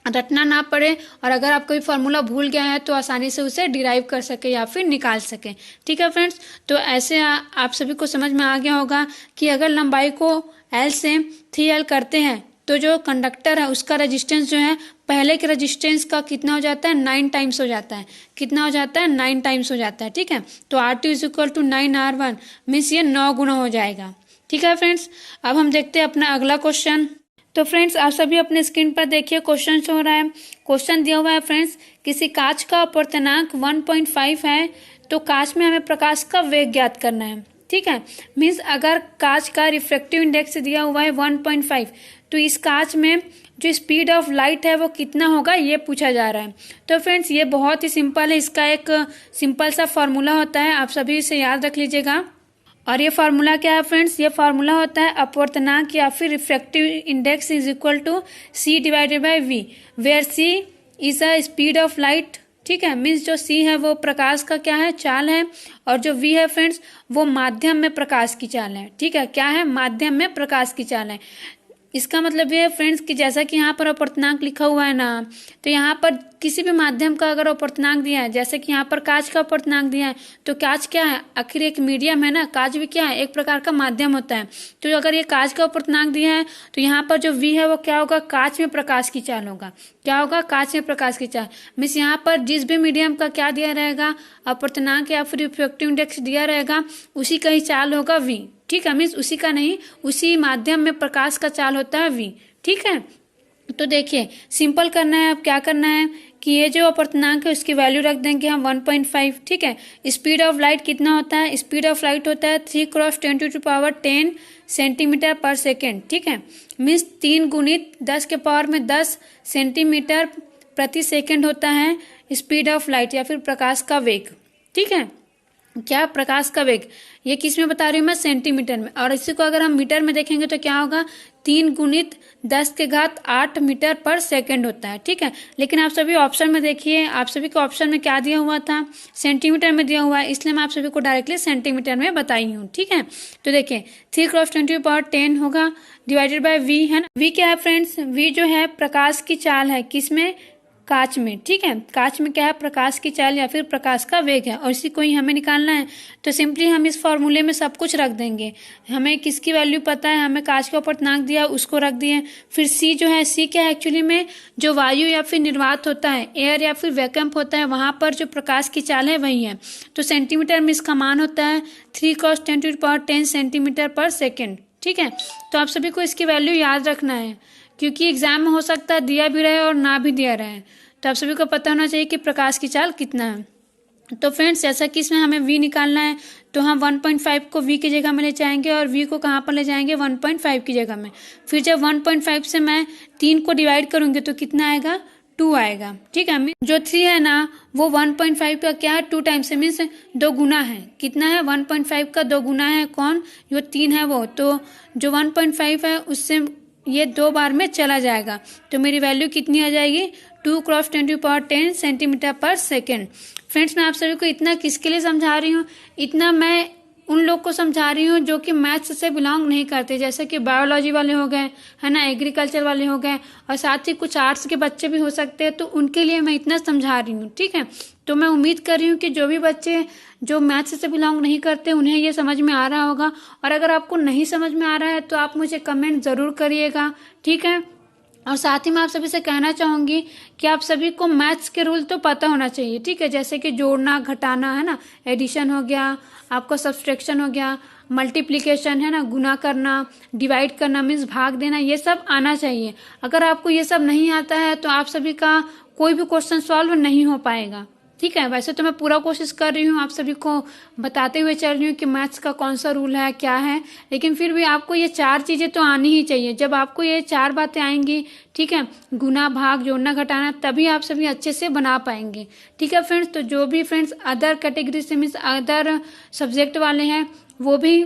रटना ना पड़े और अगर आप कोई फार्मूला भूल गया है तो आसानी से उसे डिराइव कर सके या फिर निकाल सके। ठीक है फ्रेंड्स, तो ऐसे आप सभी को समझ में आ गया होगा कि अगर लंबाई को L से 3L करते हैं तो जो कंडक्टर है उसका रेजिस्टेंस जो है पहले के रेजिस्टेंस का कितना हो जाता है 9 टाइम्स हो जाता है। कितना हो जाता है 9 टाइम्स हो जाता है। ठीक है, तो R2 is equal to 9R1 means ये 9 गुना हो जाएगा। ठीक है फ्रेंड्स, अब हम देखते हैं अपना अगला क्वेश्चन। तो फ्रेंड्स आप सभी अपने स्क्रीन पर देखिए क्वेश्चन हो रहा है। क्वेश्चन दिया हुआ है फ्रेंड्स, किसी कांच का अपवर्तनांक 1.5 है तो कांच में हमें प्रकाश का वेग ज्ञात करना है। ठीक है, मीन्स अगर कांच का रिफ्रैक्टिव इंडेक्स दिया हुआ है 1.5 तो इस कांच में जो स्पीड ऑफ लाइट है वो कितना होगा ये पूछा जा रहा है। तो फ्रेंड्स ये बहुत ही सिंपल है, इसका एक सिंपल सा फॉर्मूला होता है, आप सभी इसे याद रख लीजिएगा। और ये फार्मूला क्या है फ्रेंड्स, ये फार्मूला होता है अपवर्तनांक या फिर refractive index is equal to C divided by V, where C is a speed of light. ठीक है, मीन्स जो C है वो प्रकाश का क्या है, चाल है, और जो V है फ्रेंड्स वो माध्यम में प्रकाश की चाल है। ठीक है, क्या है, माध्यम में प्रकाश की चाल है। इसका मतलब ये है फ्रेंड्स कि जैसा कि यहाँ पर अपवर्तनांक लिखा हुआ है ना, तो यहाँ पर किसी भी माध्यम का अगर अपवर्तनांक दिया है, जैसे कि यहाँ पर कांच का अपवर्तनांक दिया है, तो कांच क्या है, आखिर एक मीडियम है ना, कांच भी क्या है, एक प्रकार का माध्यम होता है। तो अगर ये कांच का अपवर्तनांक दिया है तो यहाँ पर जो V है वो क्या होगा, कांच में प्रकाश की चाल होगा। क्या होगा, कांच में प्रकाश की चाल। मीन्स यहाँ पर जिस भी मीडियम का क्या दिया रहेगा, अपवर्तनांक या फिर रिफ्रैक्टिव इंडेक्स दिया रहेगा, उसी का ही चाल होगा V। ठीक है, मीन्स उसी का नहीं, उसी माध्यम में प्रकाश का चाल होता है V। ठीक है, तो देखिए सिंपल करना है। अब क्या करना है कि ये जो अपवर्तनांक है उसकी वैल्यू रख देंगे हम 1.5। ठीक है, स्पीड ऑफ लाइट कितना होता है, स्पीड ऑफ लाइट होता है 3 × 10⁻10 सेंटीमीटर पर सेकेंड। ठीक है, मीन्स 3 गुणित 10 के पावर में 10 सेंटीमीटर प्रति सेकेंड होता है स्पीड ऑफ लाइट या फिर प्रकाश का वेग। ठीक है, क्या प्रकाश का वेग, ये किस में बता रही हूँ मैं, सेंटीमीटर में। और इसी को अगर हम मीटर में देखेंगे तो क्या होगा, 3 गुणित 10⁸ मीटर पर सेकंड होता है। ठीक है, लेकिन आप सभी ऑप्शन में देखिए, आप सभी को ऑप्शन में क्या दिया हुआ था, सेंटीमीटर में दिया हुआ है, इसलिए मैं आप सभी को डायरेक्टली सेंटीमीटर में बताई हूँ। ठीक है, तो देखिए 3 × 10⁻10 होगा डिवाइडेड बाय V है ना। V क्या है फ्रेंड्स, V जो है प्रकाश की चाल है, किसमें, कांच में। ठीक है, कांच में क्या है, प्रकाश की चाल या फिर प्रकाश का वेग है, और इसी को ही हमें निकालना है। तो सिंपली हम इस फॉर्मूले में सब कुछ रख देंगे। हमें किसकी वैल्यू पता है, हमें कांच का अपवर्तनांक दिया उसको रख दिए। फिर C जो है, C क्या है एक्चुअली में, जो वायु या फिर निर्वात होता है, एयर या फिर वैक्यूम होता है, वहाँ पर जो प्रकाश की चाल है वही है। तो सेंटीमीटर में इसका मान होता है 3 × 10⁻10 सेंटीमीटर पर सेकेंड। ठीक है, तो आप सभी को इसकी वैल्यू याद रखना है, क्योंकि एग्जाम में हो सकता है दिया भी रहे और ना भी दिया रहे, तो आप सभी को पता होना चाहिए कि प्रकाश की चाल कितना है। तो फ्रेंड्स जैसा कि इसमें हमें V निकालना है, तो हम 1.5 को V की जगह में ले जाएंगे और V को कहाँ पर ले जाएंगे, 1.5 की जगह में। फिर जब 1.5 से मैं 3 को डिवाइड करूँगी तो कितना आएगा, 2 आएगा। ठीक है, जो 3 है ना वो 1.5 का क्या है 2 टाइम्स है, मीन्स 2 गुना है। कितना है 1.5 का 2 गुना है, कौन, जो 3 है वो। तो जो 1.5 है उससे ये 2 बार में चला जाएगा, तो मेरी वैल्यू कितनी आ जाएगी 2 क्रॉस 10⁻10 सेंटीमीटर पर सेकेंड। फ्रेंड्स मैं आप सभी को इतना किसके लिए समझा रही हूँ, इतना मैं उन लोग को समझा रही हूँ जो कि मैथ्स से बिलोंग नहीं करते, जैसे कि बायोलॉजी वाले हो गए है ना, एग्रीकल्चर वाले हो गए, और साथ ही कुछ आर्ट्स के बच्चे भी हो सकते हैं, तो उनके लिए मैं इतना समझा रही हूँ। ठीक है, तो मैं उम्मीद कर रही हूँ कि जो भी बच्चे जो मैथ्स से बिलोंग नहीं करते उन्हें ये समझ में आ रहा होगा, और अगर आपको नहीं समझ में आ रहा है तो आप मुझे कमेंट ज़रूर करिएगा। ठीक है, और साथ ही मैं आप सभी से कहना चाहूँगी कि आप सभी को मैथ्स के रूल तो पता होना चाहिए। ठीक है, जैसे कि जोड़ना, घटाना, है ना, एडिशन हो गया, आपका सब्सट्रैक्शन हो गया, मल्टीप्लिकेशन है ना, गुना करना, डिवाइड करना मीन्स भाग देना, ये सब आना चाहिए। अगर आपको ये सब नहीं आता है तो आप सभी का कोई भी क्वेश्चन सॉल्व नहीं हो पाएगा। ठीक है, वैसे तो मैं पूरा कोशिश कर रही हूँ आप सभी को बताते हुए चल रही हूँ कि मैथ्स का कौन सा रूल है, क्या है, लेकिन फिर भी आपको ये 4 चीज़ें तो आनी ही चाहिए। जब आपको ये 4 बातें आएंगी, ठीक है, गुना, भाग, जोड़ना, घटाना, तभी आप सभी अच्छे से बना पाएंगे। ठीक है फ्रेंड्स, तो जो भी फ्रेंड्स अदर कैटेगरी से मीन्स अदर सब्जेक्ट वाले हैं वो भी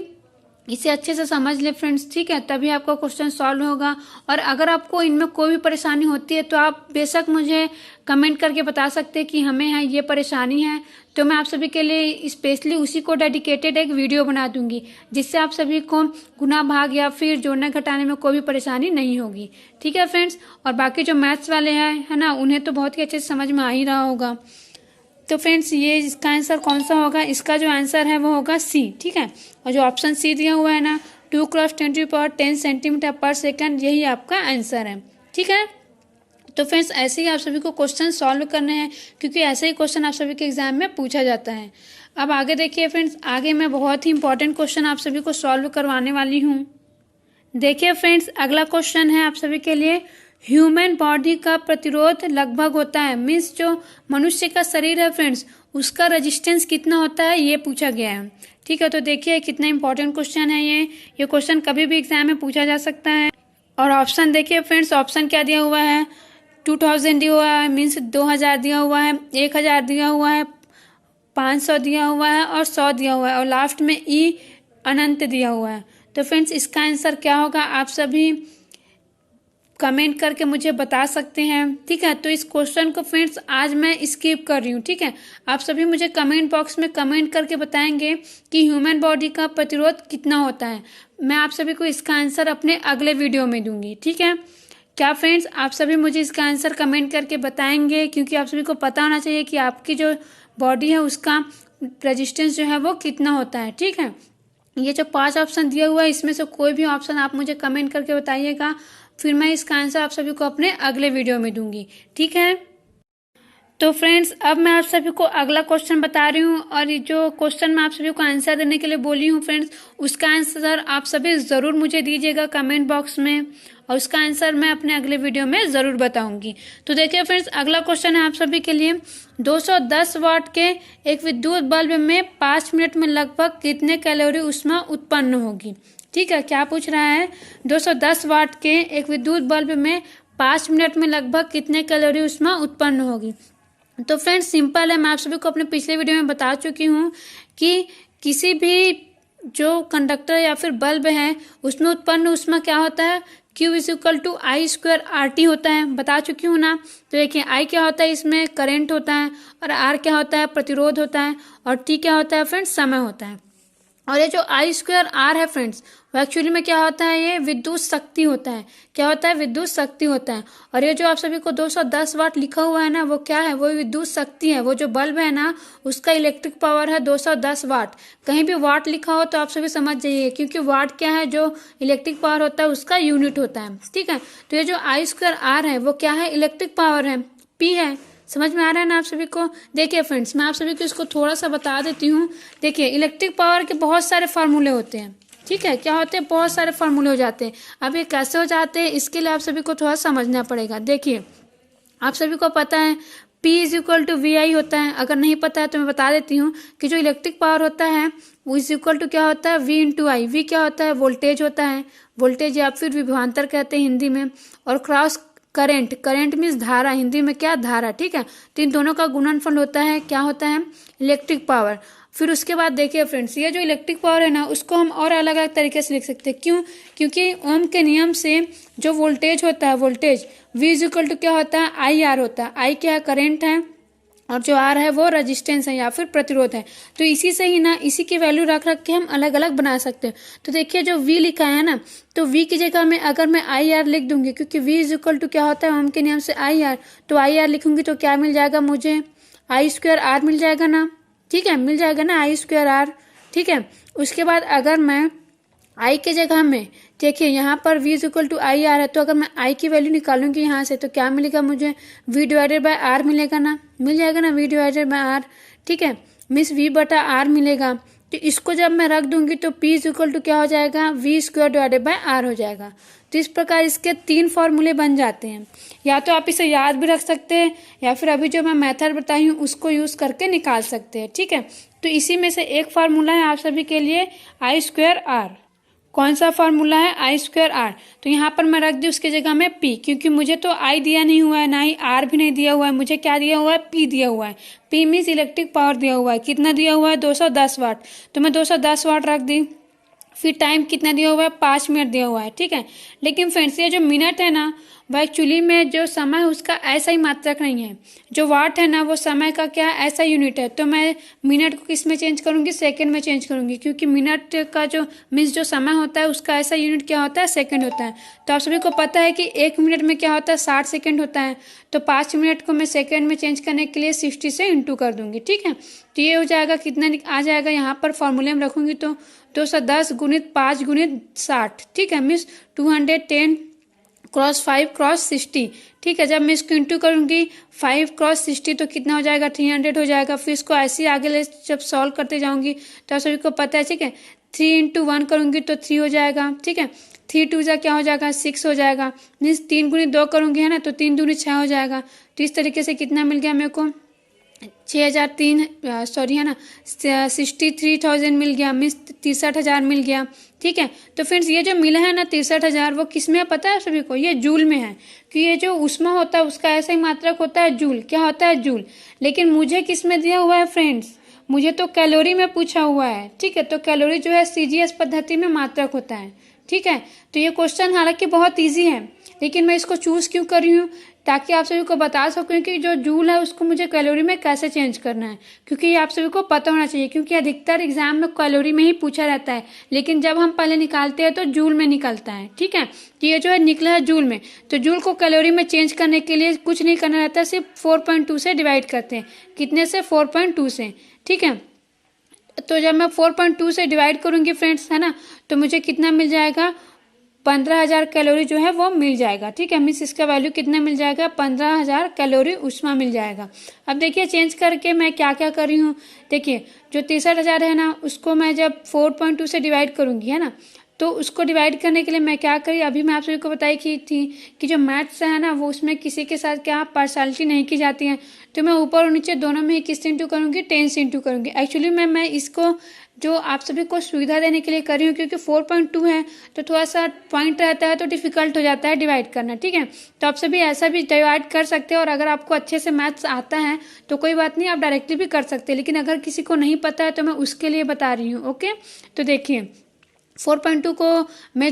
इसे अच्छे से समझ ले फ्रेंड्स। ठीक है, तभी आपका क्वेश्चन सॉल्व होगा। और अगर आपको इनमें कोई भी परेशानी होती है तो आप बेशक मुझे कमेंट करके बता सकते हैं कि हमें है ये परेशानी है, तो मैं आप सभी के लिए स्पेशली उसी को डेडिकेटेड एक वीडियो बना दूंगी, जिससे आप सभी को गुना, भाग या फिर जोड़ने घटाने में कोई भी परेशानी नहीं होगी। ठीक है फ्रेंड्स, और बाकी जो मैथ्स वाले हैं है ना, उन्हें तो बहुत ही अच्छे से समझ में आ ही रहा होगा। तो फ्रेंड्स ये इसका आंसर कौन सा होगा, इसका जो आंसर है वो होगा सी। ठीक है, और जो ऑप्शन सी दिया हुआ है ना 2 क्रॉस 10⁻10 सेंटीमीटर पर सेकेंड, यही आपका आंसर है। ठीक है, तो फ्रेंड्स ऐसे ही आप सभी को क्वेश्चन सॉल्व करने हैं, क्योंकि ऐसे ही क्वेश्चन आप सभी के एग्जाम में पूछा जाता है। अब आगे देखिए फ्रेंड्स, आगे मैं बहुत ही इंपॉर्टेंट क्वेश्चन आप सभी को सॉल्व करवाने वाली हूँ। देखिए फ्रेंड्स, अगला क्वेश्चन है आप सभी के लिए, ह्यूमन बॉडी का प्रतिरोध लगभग होता है, मीन्स जो मनुष्य का शरीर है फ्रेंड्स उसका रेजिस्टेंस कितना होता है ये पूछा गया है। ठीक है, तो देखिए कितना इंपॉर्टेंट क्वेश्चन है ये क्वेश्चन कभी भी एग्जाम में पूछा जा सकता है। और ऑप्शन देखिए फ्रेंड्स, ऑप्शन क्या दिया हुआ है, 2000 दिया हुआ है, मीन्स 2000 दिया हुआ है, 1000 दिया हुआ है, 500 दिया हुआ है और 100 दिया हुआ है, और लास्ट में ई अनंत दिया हुआ है। तो फ्रेंड्स इसका आंसर क्या होगा आप सभी कमेंट करके मुझे बता सकते हैं। ठीक है, तो इस क्वेश्चन को फ्रेंड्स आज मैं स्किप कर रही हूँ। ठीक है, आप सभी मुझे कमेंट बॉक्स में कमेंट करके बताएंगे कि ह्यूमन बॉडी का प्रतिरोध कितना होता है। मैं आप सभी को इसका आंसर अपने अगले वीडियो में दूंगी। ठीक है, क्या फ्रेंड्स आप सभी मुझे इसका आंसर कमेंट करके बताएंगे, क्योंकि आप सभी को पता होना चाहिए कि आपकी जो बॉडी है उसका रेजिस्टेंस जो है वो कितना होता है। ठीक है, ये जो 5 ऑप्शन दिया हुआ है इसमें से कोई भी ऑप्शन आप मुझे कमेंट करके बताइएगा, फिर मैं इसका आंसर आप सभी को अपने अगले वीडियो में दूंगी। ठीक है, तो फ्रेंड्स अब मैं आप सभी को अगला क्वेश्चन बता रही हूँ, और ये जो क्वेश्चन मैं आप सभी को आंसर देने के लिए बोली हूँ फ्रेंड्स उसका आंसर आप सभी ज़रूर मुझे दीजिएगा कमेंट बॉक्स में, और उसका आंसर मैं अपने अगले वीडियो में ज़रूर बताऊंगी। तो देखिए फ्रेंड्स, अगला क्वेश्चन है आप सभी के लिए, 210 वाट के एक विद्युत बल्ब में 5 मिनट में लगभग कितने कैलोरी ऊष्मा उत्पन्न होगी। ठीक है, क्या पूछ रहा है, 210 वाट के एक विद्युत बल्ब में 5 मिनट में लगभग कितने कैलोरी ऊष्मा उत्पन्न होगी। तो फ्रेंड्स सिंपल है, मैं आप सभी को अपने पिछले वीडियो में बता चुकी हूँ कि किसी भी जो कंडक्टर या फिर बल्ब है उसमें उत्पन्न ऊष्मा क्या होता है, Q = I² RT होता है, बता चुकी हूँ ना। तो देखिए I क्या होता है, इसमें करंट होता है, और R क्या होता है, प्रतिरोध होता है, और T क्या होता है फ्रेंड्स, समय होता है। और ये जो I² R है फ्रेंड्स वो एक्चुअली में क्या होता है, ये विद्युत शक्ति होता है। क्या होता है, विद्युत शक्ति होता है। और ये जो आप सभी को 210 वाट लिखा हुआ है ना वो क्या है, वो विद्युत शक्ति है। वो जो बल्ब है ना उसका इलेक्ट्रिक पावर है 210 वाट। कहीं भी वाट लिखा हो तो आप सभी समझ जाइए, क्योंकि वाट क्या है, जो इलेक्ट्रिक पावर होता है उसका यूनिट होता है। ठीक है, तो ये जो I² R है वो क्या है, इलेक्ट्रिक पावर है, P है। समझ में आ रहा है ना आप सभी को। देखिए फ्रेंड्स मैं आप सभी को इसको थोड़ा सा बता देती हूँ। देखिए इलेक्ट्रिक पावर के बहुत सारे फार्मूले होते हैं। ठीक है, क्या होते हैं, बहुत सारे फार्मूले हो जाते हैं। अब ये कैसे हो जाते हैं इसके लिए आप सभी को थोड़ा समझना पड़ेगा। देखिए आप सभी को पता है P = VI होता है। अगर नहीं पता है तो मैं बता देती हूँ कि जो इलेक्ट्रिक पावर होता है वो = क्या होता है, V × I। V क्या होता है, वोल्टेज होता है, वोल्टेज या फिर विभवांतर कहते हैं हिंदी में। और क्रॉस करेंट, करेंट मीन्स धारा, हिंदी में क्या, धारा, ठीक है। तो इन दोनों का गुणनफल होता है, क्या होता है, इलेक्ट्रिक पावर। फिर उसके बाद देखिए फ्रेंड्स, ये जो इलेक्ट्रिक पावर है ना, उसको हम और अलग अलग तरीके से लिख सकते हैं। क्यों? क्योंकि ओम के नियम से जो वोल्टेज होता है, वोल्टेज V इक्वल टू क्या होता है, IR होता है। I क्या है, करेंट है, और जो R है वो रेजिस्टेंस है या फिर प्रतिरोध है। तो इसी से ही ना, इसी की वैल्यू रख रख के हम अलग अलग बना सकते हैं। तो देखिए जो V लिखा है ना, तो V की जगह में अगर मैं IR लिख दूंगी, क्योंकि V इज इक्वल टू क्या होता है, ओम के नियम से IR, तो IR लिखूंगी तो क्या मिल जाएगा मुझे, I²R मिल जाएगा ना, ठीक है, मिल जाएगा ना I²R, ठीक है। उसके बाद अगर मैं I के जगह में, देखिए यहाँ पर V इक्वल टू IR है, तो अगर मैं I की वैल्यू निकालूंगी यहाँ से, तो क्या मिलेगा मुझे, V डिवाइडेड बाय R मिलेगा ना, मिल जाएगा ना, V डिवाइडेड बाय R, ठीक है, मीन्स V बटा R मिलेगा। तो इसको जब मैं रख दूंगी तो P इक्वल टू क्या हो जाएगा, V² डिवाइडेड बाय R हो जाएगा। तो इस प्रकार इसके 3 फॉर्मूले बन जाते हैं। या तो आप इसे याद भी रख सकते हैं, या फिर अभी जो मैं मेथड बताई हूँ उसको यूज़ करके निकाल सकते हैं, ठीक है। तो इसी में से एक फार्मूला है आप सभी के लिए, I²R। कौन सा फार्मूला है, I²R। तो यहाँ पर मैं रख दी उसकी जगह में P, क्योंकि मुझे तो I दिया नहीं हुआ है, ना ही R भी नहीं दिया हुआ है, मुझे क्या दिया हुआ है, P दिया हुआ है। P मीन्स इलेक्ट्रिक पावर दिया हुआ है, कितना दिया हुआ है, 210 वाट। तो मैं 210 वाट रख दी। फिर टाइम कितना दिया हुआ है, 5 मिनट दिया हुआ है, ठीक है। लेकिन फ्रेंड्स ये जो मिनट है ना, वह एक्चुअली में जो समय है उसका ऐसा ही मात्रक नहीं है। जो वाट है ना, वो समय का क्या ऐसा यूनिट है। तो मैं मिनट को किस में चेंज करूंगी, सेकंड में चेंज करूंगी, क्योंकि मिनट का जो मीन्स जो समय होता है उसका ऐसा यूनिट क्या होता है, सेकंड होता है। तो आप सभी को पता है कि 1 मिनट में क्या होता है, 60 सेकंड होता है। तो 5 मिनट को मैं सेकंड में चेंज करने के लिए 60 से इंटू कर दूंगी, ठीक है। तो ये हो जाएगा, कितना आ जाएगा, यहाँ पर फॉर्मूले में रखूंगी तो 210 गुणित 5 गुणित 60, ठीक है, मीन्स 210 क्रॉस 5 क्रॉस 60, ठीक है। जब मैं इसको इंटू करूंगी 5 क्रॉस 60 तो कितना हो जाएगा, 300 हो जाएगा। फिर इसको ऐसे ही आगे ले जब सॉल्व करते जाऊंगी तो आप सभी को पता है, ठीक है, 3 इंटू 1 करूंगी तो 3 हो जाएगा, ठीक है। 3 2 जा क्या हो जाएगा, 6 हो जाएगा। मीन्स 3 गुणित 2 करूंगी है ना, तो 3 दूनी 6 हो जाएगा। तो इस तरीके से कितना मिल गया मेरे को, 6003 सॉरी है ना, 63,000 मिल गया, मीन्स 63,000 मिल गया, ठीक है। तो फ्रेंड्स ये जो मिला है ना 63,000, वो किस में है पता है सभी को, ये जूल में है। कि ये जो ऊष्मा होता है उसका ऐसा ही मात्रक होता है जूल, क्या होता है, जूल। लेकिन मुझे किस में दिया हुआ है फ्रेंड्स, मुझे तो कैलोरी में पूछा हुआ है, ठीक है। तो कैलोरी जो है CGS पद्धति में मात्रक होता है, ठीक है। तो ये क्वेश्चन हालांकि बहुत ईजी है, लेकिन मैं इसको चूज क्यों कर रही हूँ, ताकि आप सभी को बता सकूं कि जो जूल है उसको मुझे कैलोरी में कैसे चेंज करना है, क्योंकि ये आप सभी को पता होना चाहिए। क्योंकि अधिकतर एग्जाम में कैलोरी में ही पूछा रहता है, लेकिन जब हम पहले निकालते हैं तो जूल में निकलता है, ठीक है। तो ये जो है निकला है जूल में। तो जूल को कैलोरी में चेंज करने के लिए कुछ नहीं करना रहता है, सिर्फ 4.2 से डिवाइड करते हैं। कितने से, 4.2 से, ठीक है। तो जब मैं 4.2 से डिवाइड करूंगी फ्रेंड्स, है ना, तो मुझे कितना मिल जाएगा, 15,000 कैलोरी जो है वो मिल जाएगा, ठीक है। मीन्स इसका वैल्यू कितना मिल जाएगा, 15,000 कैलोरी ऊष्मा मिल जाएगा। अब देखिए चेंज करके मैं क्या क्या कर रही हूँ। देखिए जो 63,000 है ना, उसको मैं जब 4.2 से डिवाइड करूंगी, है ना, तो उसको डिवाइड करने के लिए मैं क्या करी, अभी मैं आप सभी को बताई की थी कि जो मैथ्स है ना, वो उसमें किसी के साथ क्या पार्शलिटी नहीं की जाती है। तो मैं ऊपर और नीचे दोनों में ही किस इंटू करूंगी, 10 से इंटू करूंगी। एक्चुअली मैं इसको जो आप सभी को सुविधा देने के लिए कर रही हूँ, क्योंकि 4.2 है तो थोड़ा सा पॉइंट रहता है तो डिफिकल्ट हो जाता है डिवाइड करना, ठीक है। तो आप सभी ऐसा भी डिवाइड कर सकते हैं, और अगर आपको अच्छे से मैथ्स आता है तो कोई बात नहीं, आप डायरेक्टली भी कर सकते हैं। लेकिन अगर किसी को नहीं पता है तो मैं उसके लिए बता रही हूँ, ओके। तो देखिए 4.2 को मैं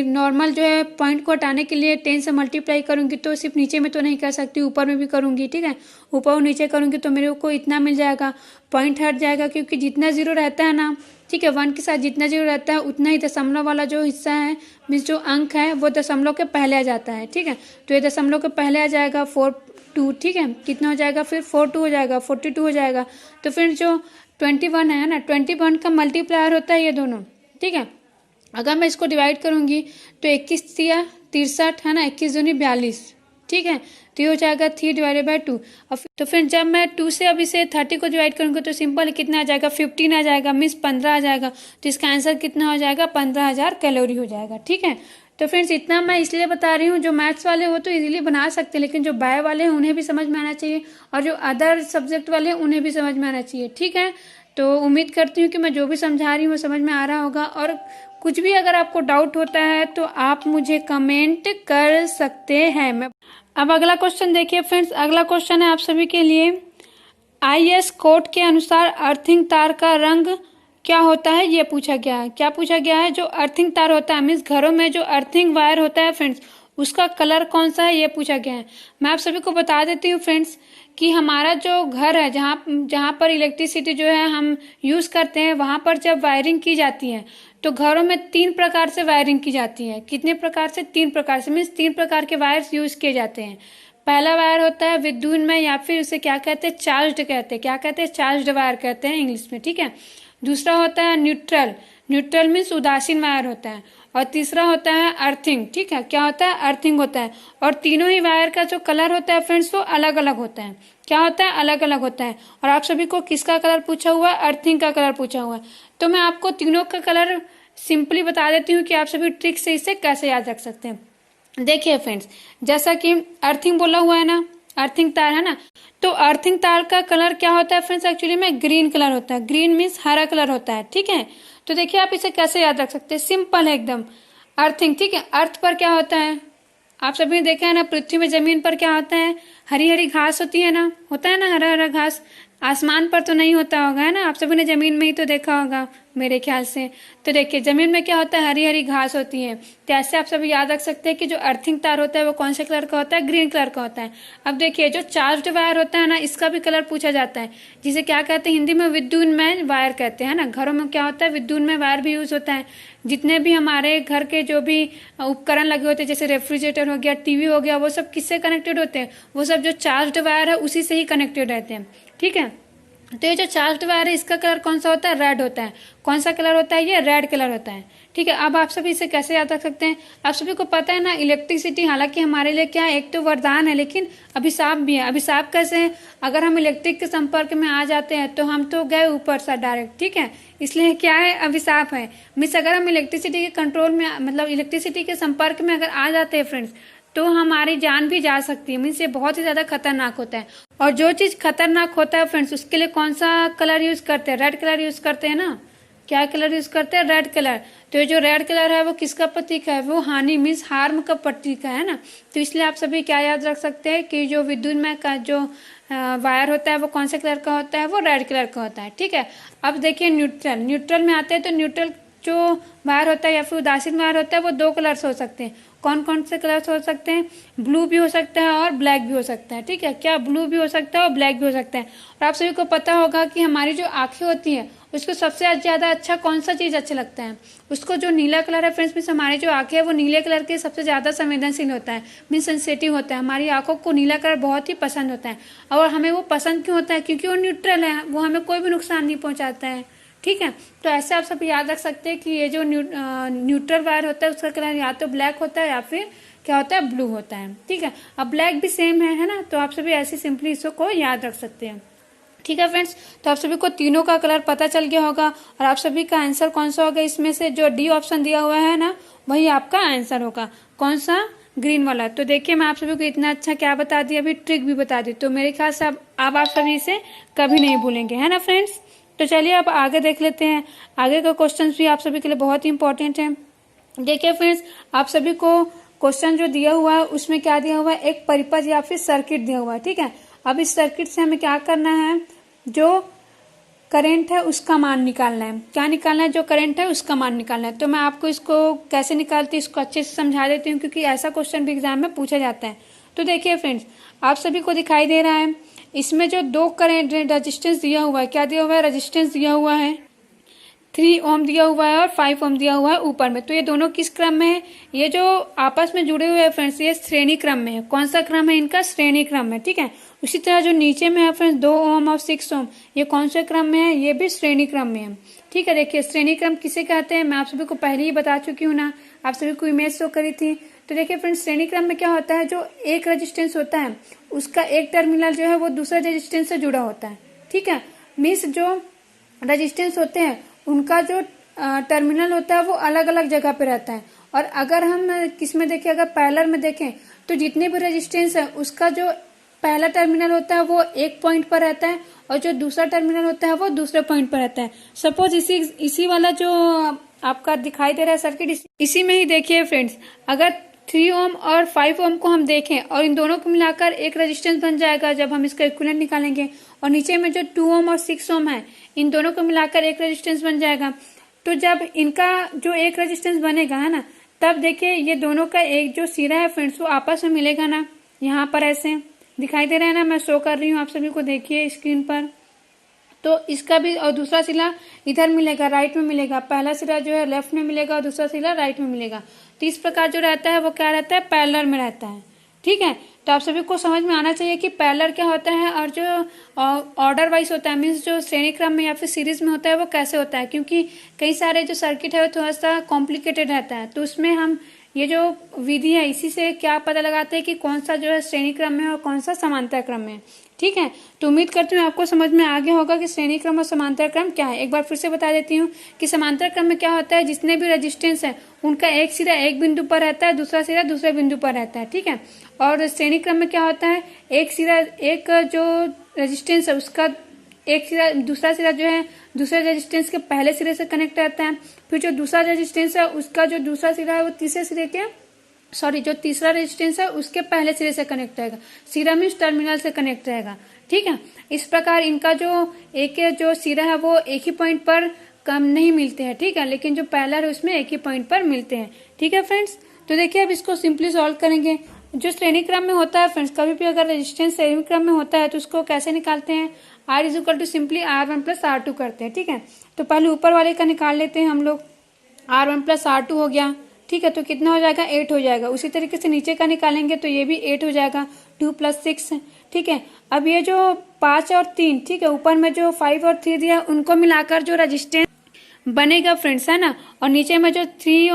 नॉर्मल जो है पॉइंट को हटाने के लिए 10 से मल्टीप्लाई करूंगी, तो सिर्फ नीचे में तो नहीं कर सकती, ऊपर में भी करूंगी, ठीक है। ऊपर और नीचे करूंगी तो मेरे को इतना मिल जाएगा, पॉइंट हट जाएगा, क्योंकि जितना जीरो रहता है ना, ठीक है, 1 के साथ जितना जीरो रहता है उतना ही दशमलव वाला जो हिस्सा है, मीन्स जो अंक है वो दशमलव के पहले आ जाता है, ठीक है। तो ये दशमलव के पहले आ जाएगा 42, ठीक है। कितना हो जाएगा फिर, 42 हो जाएगा, 42 हो जाएगा। तो फिर जो 21 है ना, 21 का मल्टीप्लायर होता है ये दोनों, ठीक है। अगर मैं इसको डिवाइड करूंगी तो 21 या 63 है ना, 21 दूनी 42, ठीक है। तो ये हो जाएगा 3 डिवाइडेड बाई 2। तो फिर जब मैं 2 से अब इसे 30 को डिवाइड करूंगी तो सिंपल कितना आ जाएगा, 15 आ जाएगा, मीन्स 15 आ जाएगा। तो इसका आंसर कितना हो जाएगा, 15,000 कैलोरी हो जाएगा, ठीक है। तो फ्रेंड्स इतना मैं इसलिए बता रही हूँ, जो मैथ्स वाले हो तो इजीली बना सकते हैं, लेकिन जो बायो वाले हैं उन्हें भी समझ में आना चाहिए, और जो अदर सब्जेक्ट वाले हैं उन्हें भी समझ में आना चाहिए, ठीक है। तो उम्मीद करती हूँ कि मैं जो भी समझा रही हूँ वो समझ में आ रहा होगा, और कुछ भी अगर आपको डाउट होता है तो आप मुझे कमेंट कर सकते हैं। मैं अब अगला क्वेश्चन देखिए फ्रेंड्स, अगला क्वेश्चन है आप सभी के लिए। IS कोड के अनुसार अर्थिंग तार का रंग क्या होता है, ये पूछा गया है। क्या पूछा गया है, जो अर्थिंग तार होता है मीन्स घरों में जो अर्थिंग वायर होता है फ्रेंड्स, उसका कलर कौन सा है, ये पूछा गया है। मैं आप सभी को बता देती हूँ फ्रेंड्स कि हमारा जो घर है, जहाँ पर इलेक्ट्रिसिटी जो है हम यूज करते हैं, वहां पर जब वायरिंग की जाती है तो घरों में 3 प्रकार से वायरिंग की जाती है। कितने प्रकार से, 3 प्रकार से, मीन्स 3 प्रकार के वायर्स यूज किए जाते हैं। पहला वायर होता है विद्युत में, या फिर उसे क्या कहते हैं, चार्ज्ड कहते हैं। क्या कहते हैं, चार्ज्ड वायर कहते हैं इंग्लिश में, ठीक है। दूसरा होता है न्यूट्रल, न्यूट्रल मीन्स उदासीन वायर होता है। और तीसरा होता है अर्थिंग, ठीक है। क्या होता है, अर्थिंग होता है। और तीनों ही वायर का जो कलर होता है फ्रेंड्स वो अलग अलग होता है। क्या होता है, अलग अलग होता है। और आप सभी को किसका कलर पूछा हुआ है, अर्थिंग का कलर पूछा हुआ है। तो मैं आपको तीनों का कलर सिंपली बता देती हूँ कि आप सभी ट्रिक से इसे कैसे याद रख सकते हैं। देखिए फ्रेंड्स, जैसा कि अर्थिंग बोला हुआ है ना, अर्थिंग तार है ना, तो अर्थिंग तार का कलर क्या होता है फ्रेंड्स, एक्चुअली में ग्रीन कलर होता है। ग्रीन मीन्स हरा कलर होता है, ठीक है। तो देखिए आप इसे कैसे याद रख सकते हैं, सिंपल है एकदम। अर्थिंग, ठीक है। अर्थ पर क्या होता है, आप सभी ने देखा है ना, पृथ्वी में जमीन पर क्या होता है, हरी हरी घास होती है ना, होता है ना हरा हरा घास। आसमान पर तो नहीं होता होगा, है ना, आप सभी ने जमीन में ही तो देखा होगा मेरे ख्याल से। तो देखिए जमीन में क्या होता है, हरी हरी घास होती है। तो ऐसे आप सभी याद रख सकते हैं कि जो अर्थिंग तार होता है वो कौन से कलर का होता है, ग्रीन कलर का होता है। अब देखिए जो चार्ज्ड वायर होता है ना, इसका भी कलर पूछा जाता है, जिसे क्या कहते हैं हिंदी में, विद्युन्मय वायर कहते हैं ना। घरों में क्या होता है, विद्युन्मय वायर भी यूज होता है। जितने भी हमारे घर के जो भी उपकरण लगे होते हैं, जैसे रेफ्रिजरेटर हो गया, टीवी हो गया, वो सब किससे कनेक्टेड होते हैं, वो सब जो चार्ज्ड वायर है उसी से ही कनेक्टेड रहते हैं, ठीक है। तो ये जो चार्ज्ड वायर है इसका कलर कौन सा होता है, रेड होता है। कौन सा कलर होता है, ये रेड कलर होता है, ठीक है। अब आप सभी इसे कैसे याद रख सकते हैं, आप सभी को पता है ना, इलेक्ट्रिसिटी हालांकि हमारे लिए क्या है, एक तो वरदान है लेकिन अभिशाप भी है। अभिशाप कैसे है, अगर हम इलेक्ट्रिक के संपर्क में आ जाते हैं तो हम तो गए ऊपर से डायरेक्ट, ठीक है। इसलिए क्या है, अभिशाप है। मीन्स अगर हम इलेक्ट्रिसिटी के कंट्रोल में, मतलब इलेक्ट्रिसिटी के संपर्क में अगर आ जाते हैं फ्रेंड्स, तो हमारी जान भी जा सकती है। मीन्स ये बहुत ही ज्यादा खतरनाक होता है। और जो चीज खतरनाक होता है फ्रेंड्स, उसके लिए कौन सा कलर यूज करते हैं, रेड कलर यूज करते हैं ना। क्या कलर यूज करते हैं, रेड कलर। तो ये जो रेड कलर है वो किसका प्रतीक है, वो हानि मीन्स हार्म का प्रतीक है ना। तो इसलिए आप सभी क्या याद रख सकते हैं कि जो विद्युन्मय का जो वायर होता है वो कौन से कलर का होता है, वो रेड कलर का होता है, ठीक है। अब देखिए न्यूट्रल, न्यूट्रल में आते हैं तो न्यूट्रल जो वायर होता है या फिर उदासीन वायर होता है वो 2 कलर्स हो सकते हैं। कौन कौन से कलर्स हो सकते हैं, ब्लू भी हो सकता है और ब्लैक भी हो सकता है, ठीक है। क्या, ब्लू भी हो सकता है और ब्लैक भी हो सकता है। और आप सभी को पता होगा कि हमारी जो आंखें होती है उसको सबसे ज्यादा अच्छा कौन सा चीज अच्छा लगता है, उसको जो नीला कलर है फ्रेंड्स, मीन्स हमारी जो आंखें है वो नीले कलर के सबसे ज्यादा संवेदनशील होता है, मीन्स सेंसिटिव होता है। हमारी आंखों को नीला कलर बहुत ही पसंद होता है। और हमें वो पसंद क्यों होता है, क्योंकि वो न्यूट्रल है, वो हमें कोई भी नुकसान नहीं पहुंचाता है, ठीक है। तो ऐसे आप सब याद रख सकते हैं कि ये जो न्यूट्रल वायर होता है उसका कलर या तो ब्लैक होता है या फिर क्या होता है, ब्लू होता है, ठीक है। अब ब्लैक भी सेम है ना। तो आप सभी ऐसे सिंपली इसको याद रख सकते हैं, ठीक है फ्रेंड्स। तो आप सभी को तीनों का कलर पता चल गया होगा। और आप सभी का आंसर कौन सा होगा, इसमें से जो डी ऑप्शन दिया हुआ है ना, वही आपका आंसर होगा। कौन सा, ग्रीन वाला। तो देखिए मैं आप सभी को इतना अच्छा क्या बता दिया, अभी ट्रिक भी बता दी। तो मेरे ख्याल से अब आप सभी इसे कभी नहीं भूलेंगे, है ना फ्रेंड्स। तो चलिए अब आगे देख लेते हैं। आगे का क्वेश्चन भी आप सभी के लिए बहुत ही इंपॉर्टेंट है। देखिए फ्रेंड्स, आप सभी को क्वेश्चन जो दिया हुआ है उसमें क्या दिया हुआ है, एक परिपथ या फिर सर्किट दिया हुआ है, ठीक है। अब इस सर्किट से हमें क्या करना है, जो करंट है उसका मान निकालना है। क्या निकालना है, जो करंट है उसका मान निकालना है। तो मैं आपको इसको कैसे निकालती हूँ इसको अच्छे से समझा देती हूँ, क्योंकि ऐसा क्वेश्चन भी एग्जाम में पूछा जाता है। तो देखिए फ्रेंड्स, आप सभी को दिखाई दे रहा है इसमें जो 2 करंट रेजिस्टेंस दिया हुआ है, क्या दिया हुआ है, रेजिस्टेंस दिया हुआ है 3 ओम दिया हुआ है और 5 ओम दिया हुआ है ऊपर में। तो ये दोनों किस क्रम में है, ये जो आपस में जुड़े हुए हैं फ्रेंड्स, ये श्रेणी क्रम में है। कौन सा क्रम है इनका, श्रेणी क्रम है, ठीक है। उसी तरह जो नीचे में है फ्रेंड्स 2 ओम और 6 ओम, ये कौन से क्रम में है, ये भी श्रेणी क्रम में है, ठीक है। देखिए श्रेणी क्रम किसे कहते हैं, मैं आप सभी को पहले ही बता चुकी हूँ ना, आप सभी को इमेज शो करी थी। तो देखिए फ्रेंड्स, श्रेणी क्रम में क्या होता है, जो एक रेजिस्टेंस होता है उसका एक टर्मिनल जो है वो दूसरे रेजिस्टेंस से जुड़ा होता है, ठीक है। मीन्स जो रेजिस्टेंस होते हैं उनका जो टर्मिनल होता है वो अलग अलग जगह पे रहता है। और अगर हम किस में देखें, अगर पैरेलल में देखें तो जितने भी रेजिस्टेंस है उसका जो पहला टर्मिनल होता है वो एक पॉइंट पर रहता है और जो दूसरा टर्मिनल होता है वो दूसरे पॉइंट पर रहता है। सपोज इसी वाला जो आपका दिखाई दे रहा है सर्किट, इसी में ही देखिए फ्रेंड्स, अगर 3 ओम और 5 ओम को हम देखें और इन दोनों को मिलाकर एक रेजिस्टेंस बन जाएगा जब हम इसका इक्विवेलेंट निकालेंगे, और नीचे में जो 2 ओम और 6 ओम है इन दोनों को मिलाकर एक रेजिस्टेंस बन जाएगा। तो जब इनका जो एक रेजिस्टेंस बनेगा है ना, तब देखिए ये दोनों का एक जो सिरा है फ्रेंड्स वो आपस में मिलेगा ना, यहाँ पर ऐसे दिखाई दे रहा है ना, मैं शो कर रही हूँ आप सभी को, देखिए स्क्रीन पर। तो इसका भी और दूसरा सिरा इधर मिलेगा, राइट में मिलेगा, पहला सिरा जो है लेफ्ट में मिलेगा और दूसरा सिरा राइट में मिलेगा। तो इस प्रकार जो रहता है वो क्या रहता है, पैरेलल में रहता है। ठीक है, तो आप सभी को समझ में आना चाहिए कि पैरेलल क्या होता है और जो ऑर्डर वाइज होता है, मीन्स जो श्रेणी क्रम में या फिर सीरीज में होता है वो कैसे होता है, क्योंकि कई सारे जो सर्किट है वो थोड़ा सा कॉम्प्लिकेटेड रहता है। तो उसमें हम ये जो विधि है इसी से क्या पता लगाते हैं कि कौन सा जो है श्रेणी क्रम में और कौन सा समांतर क्रम में। ठीक है, तो उम्मीद करती हूँ आपको समझ में आ गया होगा कि श्रेणी क्रम और समांतर क्रम क्या है। एक बार फिर से बता देती हूँ कि समांतर क्रम में क्या होता है, जितने भी रेजिस्टेंस है उनका एक सिरा एक बिंदु पर रहता है, दूसरा सिरा दूसरे बिंदु पर रहता है। ठीक है, और श्रेणी क्रम में क्या होता है, एक सिरा एक जो रेजिस्टेंस है उसका एक सिरा दूसरा सिरा जो है दूसरे रेजिस्टेंस के पहले सिरे से कनेक्ट रहता है, फिर जो दूसरा रेजिस्टेंस है उसका जो दूसरा सिरा है वो तीसरे सिरे के जो तीसरा रेजिस्टेंस है उसके पहले सिरे से कनेक्ट रहेगा, सिरा मीन्स टर्मिनल से कनेक्ट रहेगा। ठीक है, इस प्रकार इनका जो सिरा है वो एक ही पॉइंट पर कम नहीं मिलते हैं। ठीक है, लेकिन जो पैरेलल है उसमें एक ही पॉइंट पर मिलते हैं। ठीक है फ्रेंड्स, तो देखिए अब इसको सिंपली सॉल्व करेंगे। जो श्रेणी क्रम में होता है फ्रेंड्स, कभी भी अगर रेजिस्टेंस श्रेणी क्रम में होता है तो उसको कैसे निकालते हैं, R is equal to simply R1 plus R2 करते हैं। ठीक है, तो पहले ऊपर वाले का निकाल लेते हैं हम लोग, R1 प्लस R2 हो गया। ठीक है, तो कितना हो जाएगा, 8 हो जाएगा। उसी तरीके से नीचे का निकालेंगे तो ये भी 8 हो जाएगा, 2 प्लस 6। ठीक है, अब ये जो 5 और 3, ठीक है, ऊपर में जो 5 और 3 दिया उनको मिलाकर जो रेजिस्टेंस बनेगा फ्रेंड्स है ना, और नीचे में जो 2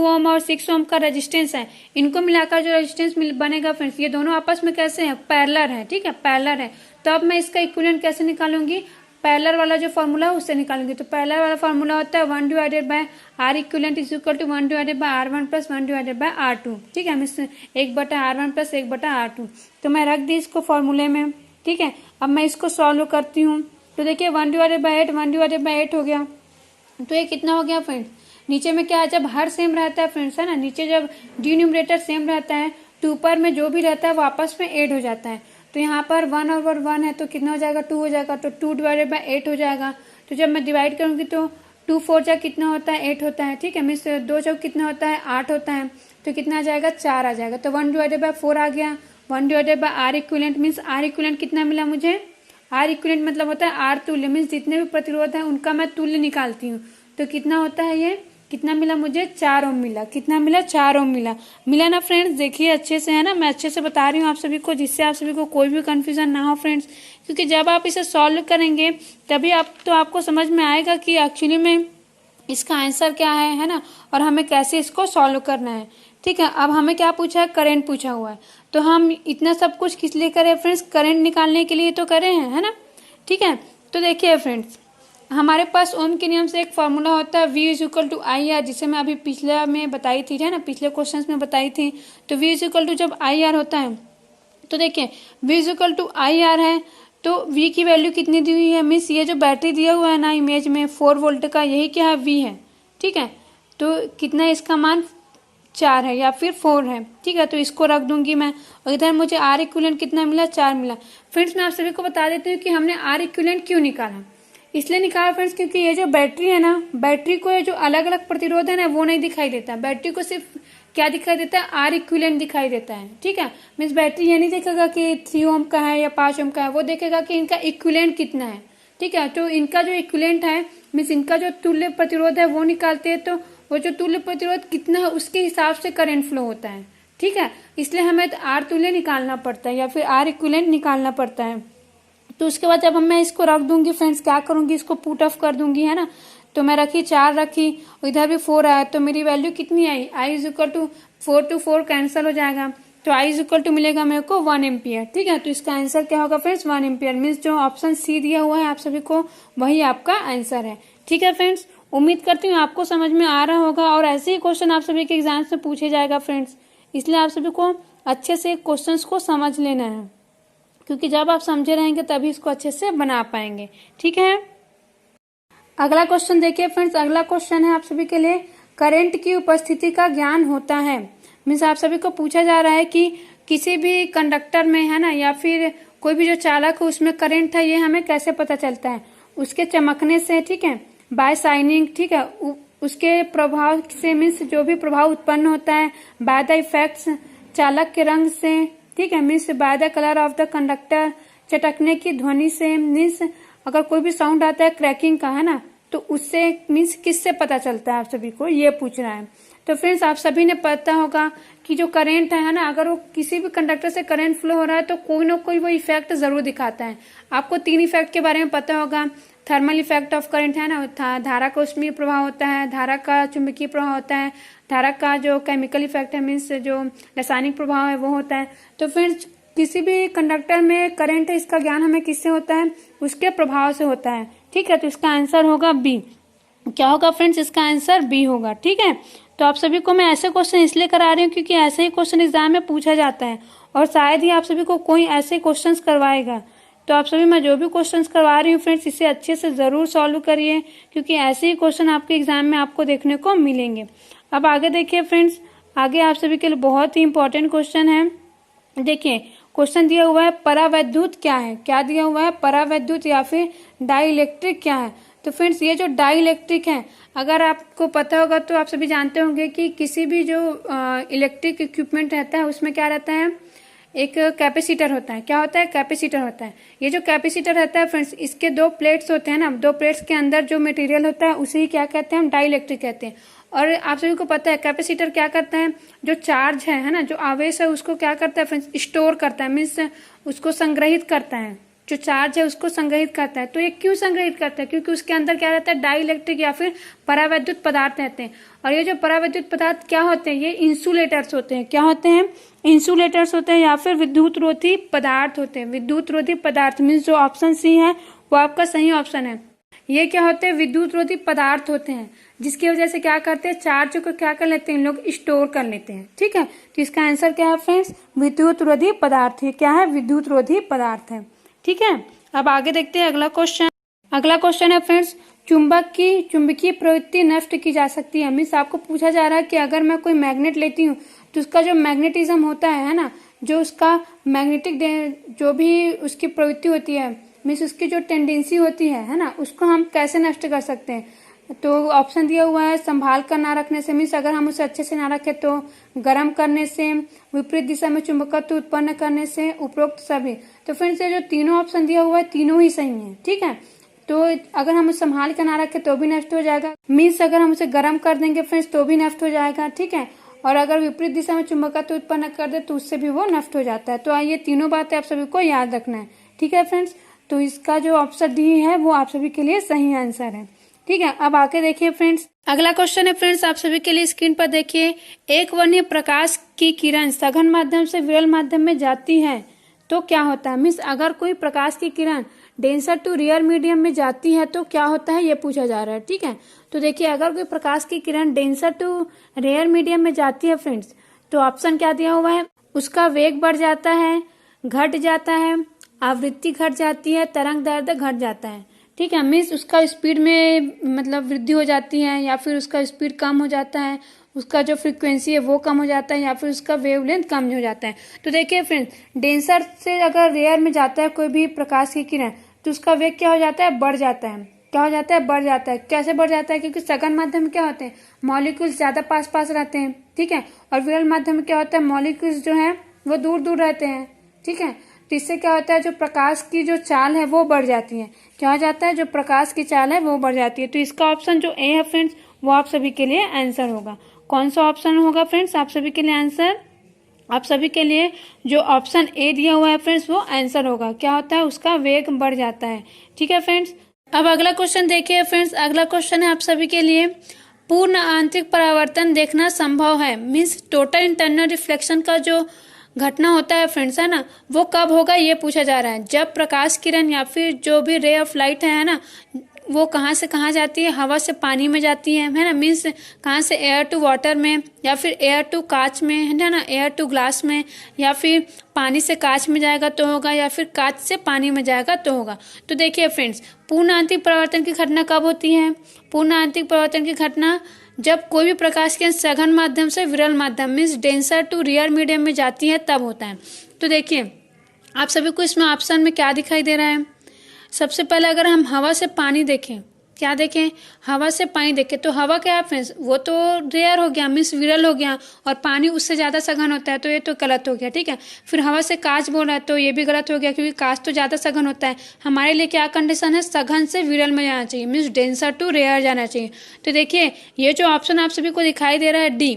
ओम और 6 ओम का रेजिस्टेंस है इनको मिलाकर जो रेजिस्टेंस बनेगा फ्रेंड्स, ये दोनों आपस में कैसे हैं, पैरेलल है। ठीक है, पैरेलल है। तो अब मैं इसका इक्विवेलेंट कैसे निकालूंगी, पैरेलल वाला जो फॉर्मूला है उससे निकालूंगी। तो पैरेलल वाला फॉर्मूला होता है 1 divided by R equivalent is equal to 1 divided by R1 plus 1 divided by R2। ठीक है, मीन्स 1/R1 प्लस 1/R2। तो मैं रख दी इसको फॉर्मूले में। ठीक है, अब मैं इसको सॉल्व करती हूँ। तो देखिए 1 डिवाइडेड बाय 8 1 डिवाइडेड बाय 8 हो गया। तो ये कितना हो गया फ्रेंड्स, नीचे में क्या है, जब हर सेम रहता है फ्रेंड्स है ना, नीचे जब डिनोमिनेटर सेम रहता है तो ऊपर में जो भी रहता है वो आपस में ऐड हो जाता है। तो यहाँ पर 1 और 1 है तो कितना हो जाएगा, 2 हो जाएगा। तो 2 डिवाइडेड बाय 8 हो जाएगा। तो जब मैं डिवाइड करूंगी तो 2 4 जा कितना होता है, 8 होता है। ठीक है, मीन्स 2 चौक कितना होता है, 8 होता है। तो कितना आ जाएगा, 4 आ जाएगा। तो 1 डिवाइडेड बाय 4 आ गया। 1 divided by R equivalent means R equivalent कितना मिला मुझे, R इक्विवेलेंट मतलब होता है R तुल्य, मीन्स जितने भी प्रतिरोध है उनका मैं तुल्य निकालती हूँ। तो कितना होता है, ये कितना मिला मुझे, 4 ओम मिला। कितना मिला, 4 ओम मिला ना फ्रेंड्स। देखिए अच्छे से है ना, मैं अच्छे से बता रही हूँ आप सभी को, जिससे आप सभी को कोई भी कंफ्यूजन ना हो फ्रेंड्स, क्योंकि जब आप इसे सॉल्व करेंगे तभी आपको समझ में आएगा कि एक्चुअली में इसका आंसर क्या है ना, और हमें कैसे इसको सॉल्व करना है। ठीक है, अब हमें क्या पूछा है, करंट पूछा हुआ है। तो हम इतना सब कुछ किस लिए करें फ्रेंड्स, करंट निकालने के लिए तो करे हैं, है ना। ठीक है, तो देखिए फ्रेंड्स, हमारे पास ओम के नियम से एक फॉर्मूला होता है V is equal to IR, जिसे मैं अभी पिछले में बताई थी, है ना, पिछले क्वेश्चंस में बताई थी। तो V इज इक्वल टू जब IR होता है तो देखिए V is equal to IR है, तो V की वैल्यू कितनी दी हुई है, मीन्स ये जो बैटरी दिया हुआ है ना इमेज में 4 वोल्ट का, यही क्या है, V है। ठीक है, तो कितना इसका मान 4 है या फिर 4 है। ठीक है, तो इसको रख दूंगी मैं, और इधर मुझे R इक्विवेलेंट कितना मिला, 4 मिला। फ्रेंड्स मैं आप सभी को बता देती हूँ कि हमने R इक्विवेलेंट क्यों निकाला, इसलिए निकाला फ्रेंड्स क्योंकि ये जो बैटरी है ना, बैटरी को ये जो अलग अलग प्रतिरोध है ना वो नहीं दिखाई देता। बैटरी को सिर्फ क्या दिखाई देता है, R इक्विवेलेंट दिखाई देता है। ठीक है, मीन्स बैटरी ये नहीं देखेगा कि 3 ओम का है या 5 ओम का है, वो देखेगा कि इनका इक्विवेलेंट कितना है। ठीक है, तो इनका जो इक्विवेलेंट है मीन्स इनका जो तुल्य प्रतिरोध है वो निकालते हैं, तो वो जो तुल्य प्रतिरोध कितना है उसके हिसाब से करंट फ्लो होता है। ठीक है, इसलिए हमें R तुल्य निकालना पड़ता है या फिर R इक्विवेलेंट निकालना पड़ता है। तो उसके बाद जब मैं इसको रख दूंगी फ्रेंड्स, क्या करूंगी, इसको पुट ऑफ कर दूंगी, है ना। तो मैं रखी 4 रखी, इधर भी 4 आया, तो मेरी वैल्यू कितनी आई, I is equal to 4 to 4 cancel हो जाएगा, तो I इज इक्वल टू मिलेगा मेरे को 1 एम्पियर। ठीक है, तो इसका आंसर क्या होगा फ्रेंड्स, 1 एम्पियर। मीन्स जो ऑप्शन सी दिया हुआ है आप सभी को वही आपका आंसर है। ठीक है फ्रेंड्स, उम्मीद करती हूँ आपको समझ में आ रहा होगा, और ऐसे ही क्वेश्चन आप सभी के एग्जाम्स में पूछे जाएगा फ्रेंड्स, इसलिए आप सभी को अच्छे से क्वेश्चंस को समझ लेना है। क्योंकि जब आप समझे रहेंगे तभी इसको अच्छे से बना पाएंगे। ठीक है, अगला क्वेश्चन देखिए फ्रेंड्स। अगला क्वेश्चन है आप सभी के लिए, करंट की उपस्थिति का ज्ञान होता है। मीन्स आप सभी को पूछा जा रहा है कि किसी भी कंडक्टर में है ना, या फिर कोई भी जो चालक है उसमें करंट है, ये हमें कैसे पता चलता है? उसके चमकने से, ठीक है, बाय शाइनिंग, ठीक है, उसके प्रभाव से, मीन्स जो भी प्रभाव उत्पन्न होता है, बाय द इफेक्ट्स, चालक के रंग से, ठीक है, means by the colour of the conductor, चटकने की ध्वनि से, मीन्स अगर कोई भी साउंड आता है क्रैकिंग का, है ना, तो उससे मीन्स किससे पता चलता है? आप सभी को ये पूछ रहा है। तो फ्रेंड्स आप सभी ने पता होगा कि जो करंट है ना, अगर वो किसी भी कंडक्टर से करंट फ्लो हो रहा है तो कोई ना कोई वो इफेक्ट जरूर दिखाता है। आपको 3 इफेक्ट के बारे में पता होगा। थर्मल इफेक्ट ऑफ करंट है ना, धारा का ऊष्मीय प्रभाव होता है, धारा का चुंबकीय प्रभाव होता है, धारा का जो केमिकल इफेक्ट है, मीन्स जो रासायनिक प्रभाव है वो होता है। तो फ्रेंड्स किसी भी कंडक्टर में करंट है, इसका ज्ञान हमें किससे होता है? उसके प्रभाव से होता है। ठीक है, तो इसका आंसर होगा बी। क्या होगा फ्रेंड्स? इसका आंसर बी होगा। ठीक है, तो आप सभी को मैं ऐसे क्वेश्चन इसलिए करा रही हूँ क्योंकि ऐसे ही क्वेश्चन एग्जाम में पूछा जाता है और शायद ही आप सभी को कोई ऐसे क्वेश्चंस करवाएगा। तो आप सभी मैं जो भी क्वेश्चंस करवा रही हूँ फ्रेंड्स, इसे अच्छे से जरूर सॉल्व करिए क्योंकि ऐसे ही क्वेश्चन आपके एग्जाम में आपको देखने को मिलेंगे। अब आगे देखिए फ्रेंड्स, आगे आप सभी के लिए बहुत ही इंपॉर्टेंट क्वेश्चन है। देखिए क्वेश्चन दिया हुआ है, परावैद्युत क्या है? क्या दिया हुआ है? परावैद्युत या फिर डाइइलेक्ट्रिक क्या है? तो फ्रेंड्स ये जो डाइइलेक्ट्रिक है, अगर आपको पता होगा तो आप सभी जानते होंगे कि किसी भी जो इलेक्ट्रिक इक्विपमेंट रहता है उसमें क्या रहता है? एक कैपेसिटर होता है। क्या होता है? कैपेसिटर होता है। ये जो कैपेसिटर रहता है फ्रेंड्स, इसके 2 प्लेट्स होते हैं ना, 2 प्लेट्स के अंदर जो मटेरियल होता है उसे ही क्या कहते हैं? हम डाइइलेक्ट्रिक कहते हैं। और आप सभी को पता है कैपेसिटर क्या करता है? जो चार्ज है ना, जो आवेश है उसको क्या करता है फ्रेंड्स? स्टोर करता है, मीन्स उसको संग्रहित करता है। जो चार्ज है उसको संग्रहित करता है। तो ये क्यों संग्रहित करता है? क्योंकि उसके अंदर क्या रहता है? डाइइलेक्ट्रिक या फिर परावैद्युत पदार्थ रहते हैं। और ये जो परावैद्युत पदार्थ क्या होते हैं? ये इंसुलेटर्स होते हैं। क्या होते हैं? इंसुलेटर्स होते हैं या फिर विद्युत रोधी पदार्थ होते हैं। विद्युत रोधी पदार्थ मीन्स जो ऑप्शन सी है वो आपका सही ऑप्शन है। ये क्या होते हैं? विद्युत रोधी पदार्थ होते हैं, जिसकी वजह से क्या करते हैं? चार्ज को क्या कर लेते हैं? लोग स्टोर कर लेते हैं। ठीक है, तो इसका आंसर क्या है फ्रेंड्स? विद्युत रोधी पदार्थ। ये क्या है? विद्युत रोधी पदार्थ है। ठीक है, अब आगे देखते हैं अगला क्वेश्चन। अगला क्वेश्चन है फ्रेंड्स, चुंबक की चुंबकीय प्रवृत्ति नष्ट की जा सकती है। मीन्स आपको पूछा जा रहा है कि अगर मैं कोई मैग्नेट लेती हूँ तो उसका जो मैग्नेटिज्म होता है ना, जो उसका मैग्नेटिक जो भी उसकी प्रवृत्ति होती है, मीन्स उसकी जो टेंडेंसी होती है ना, उसको हम कैसे नष्ट कर सकते हैं? तो ऑप्शन दिया हुआ है, संभाल कर ना रखने से, मीन्स अगर हम उसे अच्छे से ना रखें तो, गर्म करने से, विपरीत दिशा में चुंबकत्व उत्पन्न करने से, उपरोक्त सभी। तो फ्रेंड्स ये जो तीनों ऑप्शन दिया हुआ है तीनों ही सही है। ठीक है, तो अगर हम उसे संभाल कर ना रखें तो भी नष्ट हो जाएगा, मीन्स अगर हम उसे गर्म कर देंगे फ्रेंड्स तो भी नष्ट हो जाएगा। ठीक है, और अगर विपरीत दिशा में चुंबकत्व उत्पन्न कर दे तो उससे भी वो नष्ट हो जाता है। तो ये तीनों बातें आप सभी को याद रखना है। ठीक है फ्रेंड्स, तो इसका जो ऑप्शन डी है वो आप सभी के लिए सही आंसर है। ठीक है, अब आगे देखिए फ्रेंड्स, अगला क्वेश्चन है फ्रेंड्स, आप सभी के लिए स्क्रीन पर देखिए, एक वर्णीय प्रकाश की किरण सघन माध्यम से विरल माध्यम में जाती है तो क्या होता है? मीन्स अगर कोई प्रकाश की किरण डेंसर टू रेयर मीडियम में जाती है तो क्या होता है, ये पूछा जा रहा है। ठीक है, तो देखिए अगर कोई प्रकाश की किरण डेंसर टू रेयर मीडियम में जाती है फ्रेंड्स, तो ऑप्शन क्या दिया हुआ है? उसका वेग बढ़ जाता है, घट जाता है, आवृत्ति घट जाती है, तरंग दैर्ध्य घट जाता है। ठीक है, मीन्स उसका स्पीड में मतलब वृद्धि हो जाती है, या फिर उसका स्पीड कम हो जाता है, उसका जो फ्रीक्वेंसी है वो कम हो जाता है, या फिर उसका वेवलेंथ कम हो जाता है। तो देखिए फ्रेंड्स, डेंसर से अगर रेयर में जाता है कोई भी प्रकाश की किरण तो उसका वेग क्या हो जाता है? बढ़ जाता है। क्या हो जाता है? बढ़ जाता है। कैसे बढ़ जाता है? क्योंकि सघन माध्यम में क्या होते हैं? मॉलिक्यूल्स ज्यादा पास पास रहते हैं। ठीक है, और विरल माध्यम में क्या होता है? मॉलिक्यूल्स जो है वो दूर दूर रहते हैं। ठीक है, तो इससे क्या होता है? जो प्रकाश की जो चाल है वो बढ़ जाती है। क्या हो जाता है? जो प्रकाश की चाल है वो बढ़ जाती है। तो इसका ऑप्शन जो ए है फ्रेंड्स वो आप सभी के लिए आंसर होगा। कौन सा ऑप्शन होगा फ्रेंड्स आप सभी के लिए आंसर? आप सभी के लिए जो ऑप्शन ए दिया हुआ है फ्रेंड्स वो आंसर होगा। क्या होता है? उसका वेग बढ़ जाता है। ठीक है फ्रेंड्स, अब अगला क्वेश्चन देखिए फ्रेंड्स, अगला क्वेश्चन है आप सभी के लिए, पूर्ण आंतरिक परावर्तन देखना संभव है। मीन्स टोटल इंटरनल रिफ्लेक्शन का जो घटना होता है फ्रेंड्स, है ना, वो कब होगा ये पूछा जा रहा है। जब प्रकाश किरण या फिर जो भी रे ऑफ लाइट है ना, वो कहाँ से कहाँ जाती है, हवा से पानी में जाती है ना, मीन्स कहाँ से एयर टू वाटर में, या फिर एयर टू कांच में, है ना, एयर टू ग्लास में, या फिर पानी से कांच में जाएगा तो होगा, या फिर कांच से पानी में जाएगा तो होगा। तो देखिए फ्रेंड्स, पूर्ण आंतरिक परावर्तन की घटना कब होती है? पूर्ण आंतरिक परावर्तन की घटना जब कोई भी प्रकाश किरण सघन माध्यम से विरल माध्यम means denser to rare medium में जाती है, तब होता है। तो देखिए आप सभी को इसमें ऑप्शन में क्या दिखाई दे रहा है? सबसे पहले अगर हम हवा से पानी देखें, क्या देखें? हवा से पानी देखें तो हवा क्या है फ्रेंड्स? वो तो रेयर हो गया, मीन्स विरल हो गया, और पानी उससे ज़्यादा सघन होता है, तो ये तो गलत हो गया, ठीक है। फिर हवा से कांच बोला है तो ये भी गलत हो गया, क्योंकि कांच तो ज़्यादा सघन होता है। हमारे लिए क्या कंडीशन है? सघन से विरल में जाना चाहिए, मीन्स डेंसर टू रेयर जाना चाहिए। तो देखिए ये जो ऑप्शन आप सभी को दिखाई दे रहा है डी,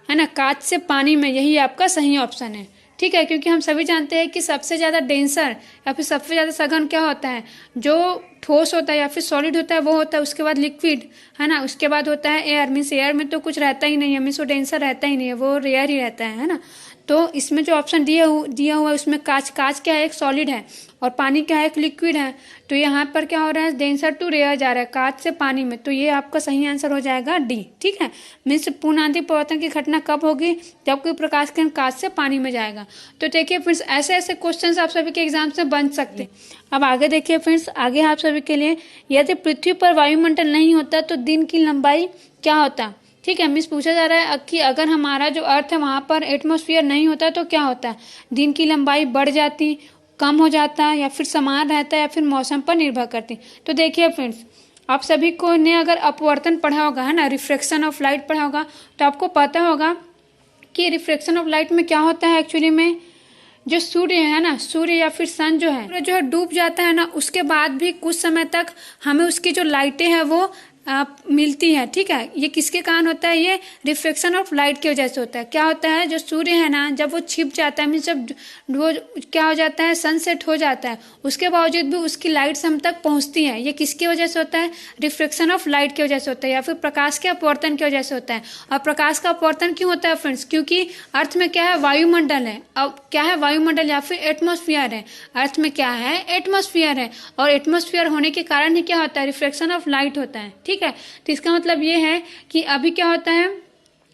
है ना, कांच से पानी में, यही आपका सही ऑप्शन है, ठीक है। क्योंकि हम सभी जानते हैं कि सबसे ज़्यादा डेंसर या फिर सबसे ज़्यादा सघन क्या होता है? जो ठोस होता है या फिर सॉलिड होता है वो होता है, उसके बाद लिक्विड, है ना, उसके बाद होता है एयर, मीन्स एयर में तो कुछ रहता ही नहीं है, मीन्स वो डेंसर रहता ही नहीं है, वो रेयर ही रहता है ना। तो इसमें जो ऑप्शन दिया हुआ है उसमें कांच क्या है? एक सॉलिड है, और पानी क्या है? एक लिक्विड है। तो यहाँ पर क्या हो रहा है? डेंसर टू रेयर जा रहा है, कांच से पानी में, तो ये आपका सही आंसर हो जाएगा डी, ठीक है। मीन्स पूर्ण आंतरिक परावर्तन की घटना कब होगी? जब कोई प्रकाश किरण कांच से पानी में जाएगा। तो देखिए फ्रेंड्स, ऐसे ऐसे क्वेश्चन आप सभी के एग्जाम से बन सकते हैं। अब आगे देखिए फ्रेंड्स, आगे आप सभी के लिए, यदि पृथ्वी पर वायुमंडल नहीं होता तो दिन की लंबाई क्या होता? ठीक है, मिस पूछा जा रहा है कि अगर हमारा जो अर्थ है वहां पर एटमॉस्फेयर नहीं होता तो क्या होता है? दिन की लंबाई बढ़ जाती, कम हो जाता, या फिर समान रहता, या फिर मौसम पर निर्भर करती। तो देखिए फ्रेंड्स, आप सभी को ने अगर अपवर्तन पढ़ा होगा, है ना, रिफ्रैक्शन ऑफ लाइट पढ़ा होगा, तो आपको पता होगा कि रिफ्रैक्शन ऑफ लाइट में क्या होता है एक्चुअली में? जो सूर्य है ना, सूर्य या फिर सन जो है डूब जाता है ना, उसके बाद भी कुछ समय तक हमें उसकी जो लाइटें हैं वो मिलती है, ठीक है। ये किसके कारण होता है? ये रिफ्लेक्शन ऑफ लाइट की वजह से होता है। क्या होता है? जो सूर्य है ना, जब वो छिप जाता है, मीन्स जब वो क्या हो जाता है? सनसेट हो जाता है, उसके बावजूद भी उसकी लाइट्स हम तक पहुंचती है। ये किसकी वजह से होता है? रिफ्लेक्शन ऑफ लाइट की वजह से होता है, या फिर प्रकाश के अपवर्तन की वजह से होता है। और प्रकाश का अपवर्तन क्यों होता है फ्रेंड्स? क्योंकि अर्थ में क्या है? वायुमंडल है। अब क्या है? वायुमंडल या फिर एटमॉस्फेयर है। अर्थ में क्या है? एटमॉस्फेयर है, और एटमॉस्फेयर होने के कारण ही क्या होता है? रिफ्लेक्शन ऑफ लाइट होता है, ठीक है। तो इसका मतलब ये है कि अभी क्या होता है,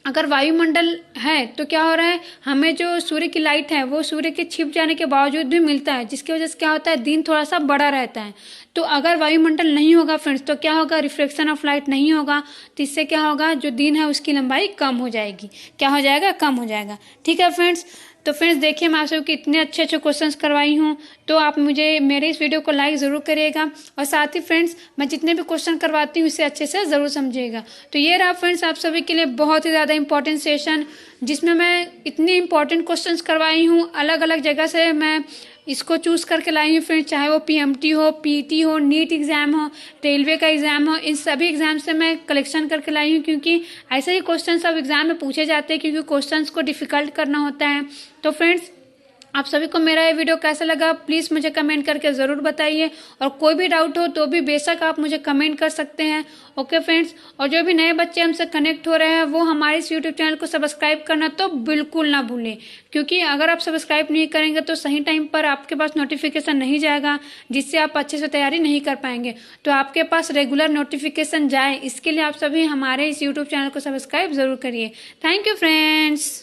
अगर वायुमंडल है तो क्या हो रहा है? हमें जो सूर्य की लाइट है वो सूर्य के छिप जाने के बावजूद भी मिलता है, जिसकी वजह से क्या होता है? दिन थोड़ा सा बड़ा रहता है। तो अगर वायुमंडल नहीं होगा फ्रेंड्स तो क्या होगा? रिफ्लेक्शन ऑफ लाइट नहीं होगा, तो इससे क्या होगा? जो दिन है उसकी लंबाई कम हो जाएगी। क्या हो जाएगा? कम हो जाएगा, ठीक है फ्रेंड्स। तो फ्रेंड्स देखिए, मैं आप सबको इतने अच्छे अच्छे क्वेश्चंस करवाई हूँ, तो आप मुझे मेरे इस वीडियो को लाइक ज़रूर करिएगा, और साथ ही फ्रेंड्स मैं जितने भी क्वेश्चन करवाती हूँ इसे अच्छे से ज़रूर समझिएगा। तो ये रहा फ्रेंड्स आप सभी के लिए बहुत ही ज़्यादा इंपॉर्टेंट सेशन, जिसमें मैं इतने इंपॉर्टेंट क्वेश्चंस करवाई हूँ, अलग अलग जगह से मैं इसको चूज़ करके लाई हूँ फ्रेंड्स। चाहे वो पीएमटी हो, पीटी हो, नीट एग्ज़ाम हो, रेलवे का एग्ज़ाम हो, इन सभी एग्ज़ाम से मैं कलेक्शन करके लाई हूँ, क्योंकि ऐसे ही क्वेश्चन सब एग्ज़ाम में पूछे जाते हैं, क्योंकि क्वेश्चंस को डिफ़िकल्ट करना होता है। तो फ्रेंड्स आप सभी को मेरा ये वीडियो कैसा लगा प्लीज़ मुझे कमेंट करके ज़रूर बताइए, और कोई भी डाउट हो तो भी बेशक आप मुझे कमेंट कर सकते हैं। ओके फ्रेंड्स, और जो भी नए बच्चे हमसे कनेक्ट हो रहे हैं वो हमारे इस यूट्यूब चैनल को सब्सक्राइब करना तो बिल्कुल ना भूलें, क्योंकि अगर आप सब्सक्राइब नहीं करेंगे तो सही टाइम पर आपके पास नोटिफिकेशन नहीं जाएगा, जिससे आप अच्छे से तैयारी नहीं कर पाएंगे। तो आपके पास रेगुलर नोटिफिकेशन जाए, इसके लिए आप सभी हमारे इस यूट्यूब चैनल को सब्सक्राइब ज़रूर करिए। Thank you friends.